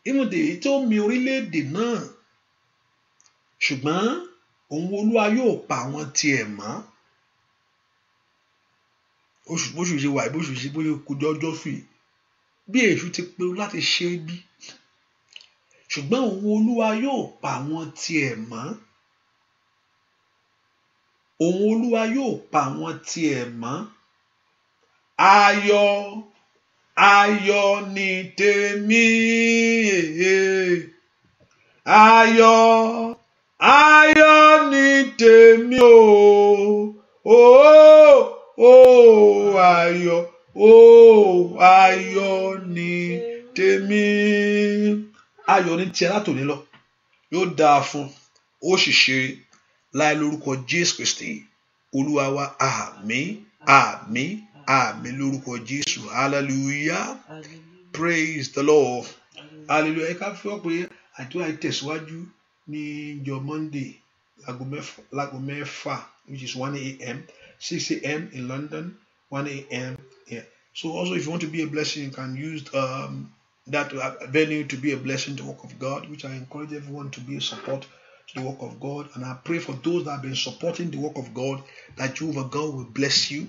ìmùdè tó mi orílẹ̀-èdè náà, ṣùgbọ́n òun Olúwa yóò pa àwọn tiẹ̀ mọ́. Oṣù ṣe wà, bóṣù ṣe bóyá kojú ọjọ́ fì, bí èṣù ti pinnu láti ṣe bí, ṣùgbọ́n òun Olúwa yóò pa àwọn tiẹ̀ mọ́. Òun Olúwa yóò pa àwọn tiẹ̀ mọ́. Ayọ̀ ayọ̀ ni tèmi. Ayọ̀ ayọ̀ ni tèmi o. Ayọ̀ ayọ̀ ni tèmi. Ayọ̀ ni tiẹ̀ látòní lọ. Yóò dáa fún ó sì ṣe láì lórúkọ Jésù Kristi Olúwa wa. Àmín àmín àmín lórúkọ Jésù. Hallelujah. Praise the Lord. Hallelujah. Ẹ ká fi ọ́ pé àdúrà ìtẹ̀síwájú ní ọjọ́ Monday láago mẹ́fà, which is 1 a.m., 6 a.m. in London, 1 a.m. here. So also if you want to be a blessing, you can use that venue to be a blessing to the work of God, which I encourage everyone to be a support to the work of God. And I pray for those that have been supporting the work of God, that Jehovah God will bless you.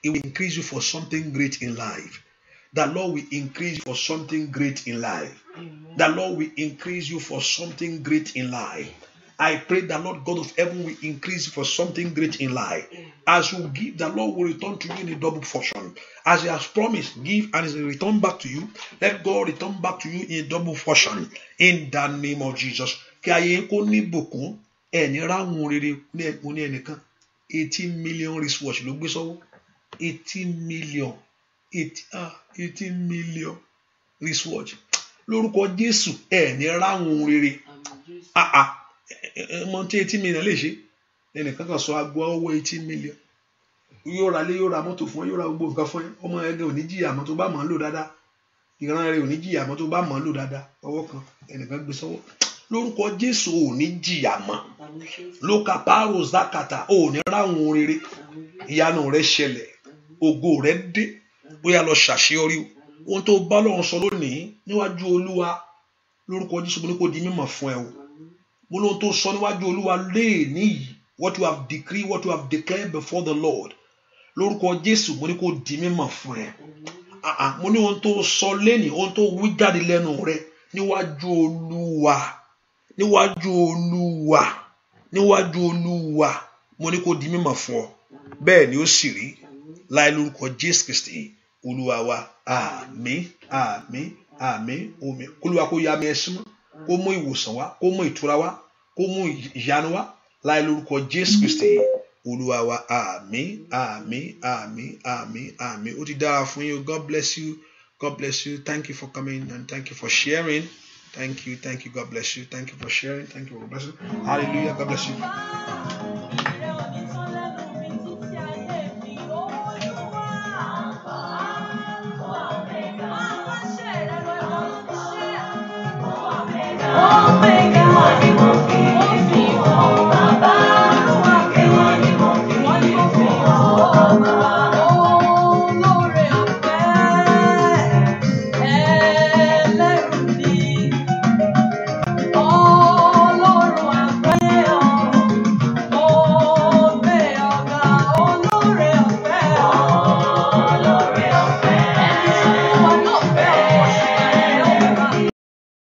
It will increase you for something great in life. That Lord will increase you for something great in life. Amen. That Lord will increase you for something great in life. I pray that Lord God of heaven will increase you for something great in life. As you give, the Lord will return to you in a double portion. As He has promised, give and He will return back to you. Let God return back to you in a double portion. In the name of Jesus. Kí ayé kó ní bùkún, ẹni ráhùn rere ní ẹnìkan. 18 million wristwatch ló gbé sọ́wọ́. 18 million wristwatch. Lórúkọ Jésù, ẹni ráhùn rere. Mọ tí 18 million lè ṣe. Ẹnìkan kan sọ agbó owó 18 million. Yóò ra lé, yóò ra mọ́tò fún ẹ, yóò ra gbogbo nǹkan fún ẹ. Ọmọ ẹgbẹ́ ò ní jìyà mọ́ tó bá mọ̀ ń lò dáadáa. Ìran rẹ̀ ò ní jìyà mọ́ tó bá mọ̀ ń lò dáadáa. Ọwọ́ kan ẹnìkan gbé sọ́wọ́. Lórúkọ Jésù ò ní jìyà mọ́. Lóka paro zakata ò ní ráhùn rere. Ìyanu rẹ̀ ṣẹlẹ̀. Ògo rẹ̀ dé. Bóyá lọ ṣàṣeyọrí. Ohun tó bá Ọlọ́run sọ lónìí níwájú Olúwa, lórúkọ Jésù mo ní kó di mímọ̀ fún ẹ o. Mo lóhun tó sọ níwájú Olúwa léèní yìí, what you have decreed, what you have declared before the Lord. Lórúkọ Jésù mo ní kó di mímọ̀ fún ẹ. Mo ní ohun tó sọ léèní, ohun tó wí jáde lẹ́nu rẹ níwájú Olúwa. Níwájú Olúwa. Níwájú Olúwa. Mo ní kó di mímọ̀ fún ọ. Bẹ́ẹ̀ ni ó sì rí láì lórúkọ Jésù Kristi Olúwa wa àmín àmín àmín omi Olúwa kó ya mi ẹsùn mọ́ kó mú ìwòsàn wá kó mú ìtura wá kó mú ìyanu wá láì lórúkọ Jésù Kristi Olúwa wa àmín àmín àmín àmín àmín ó ti dára fún yín. God bless you. God bless you. Thank you for coming and thank you for sharing. Thank you. God bless you. Thank you for sharing. Thank you for blessing. Hallelujah. God bless you.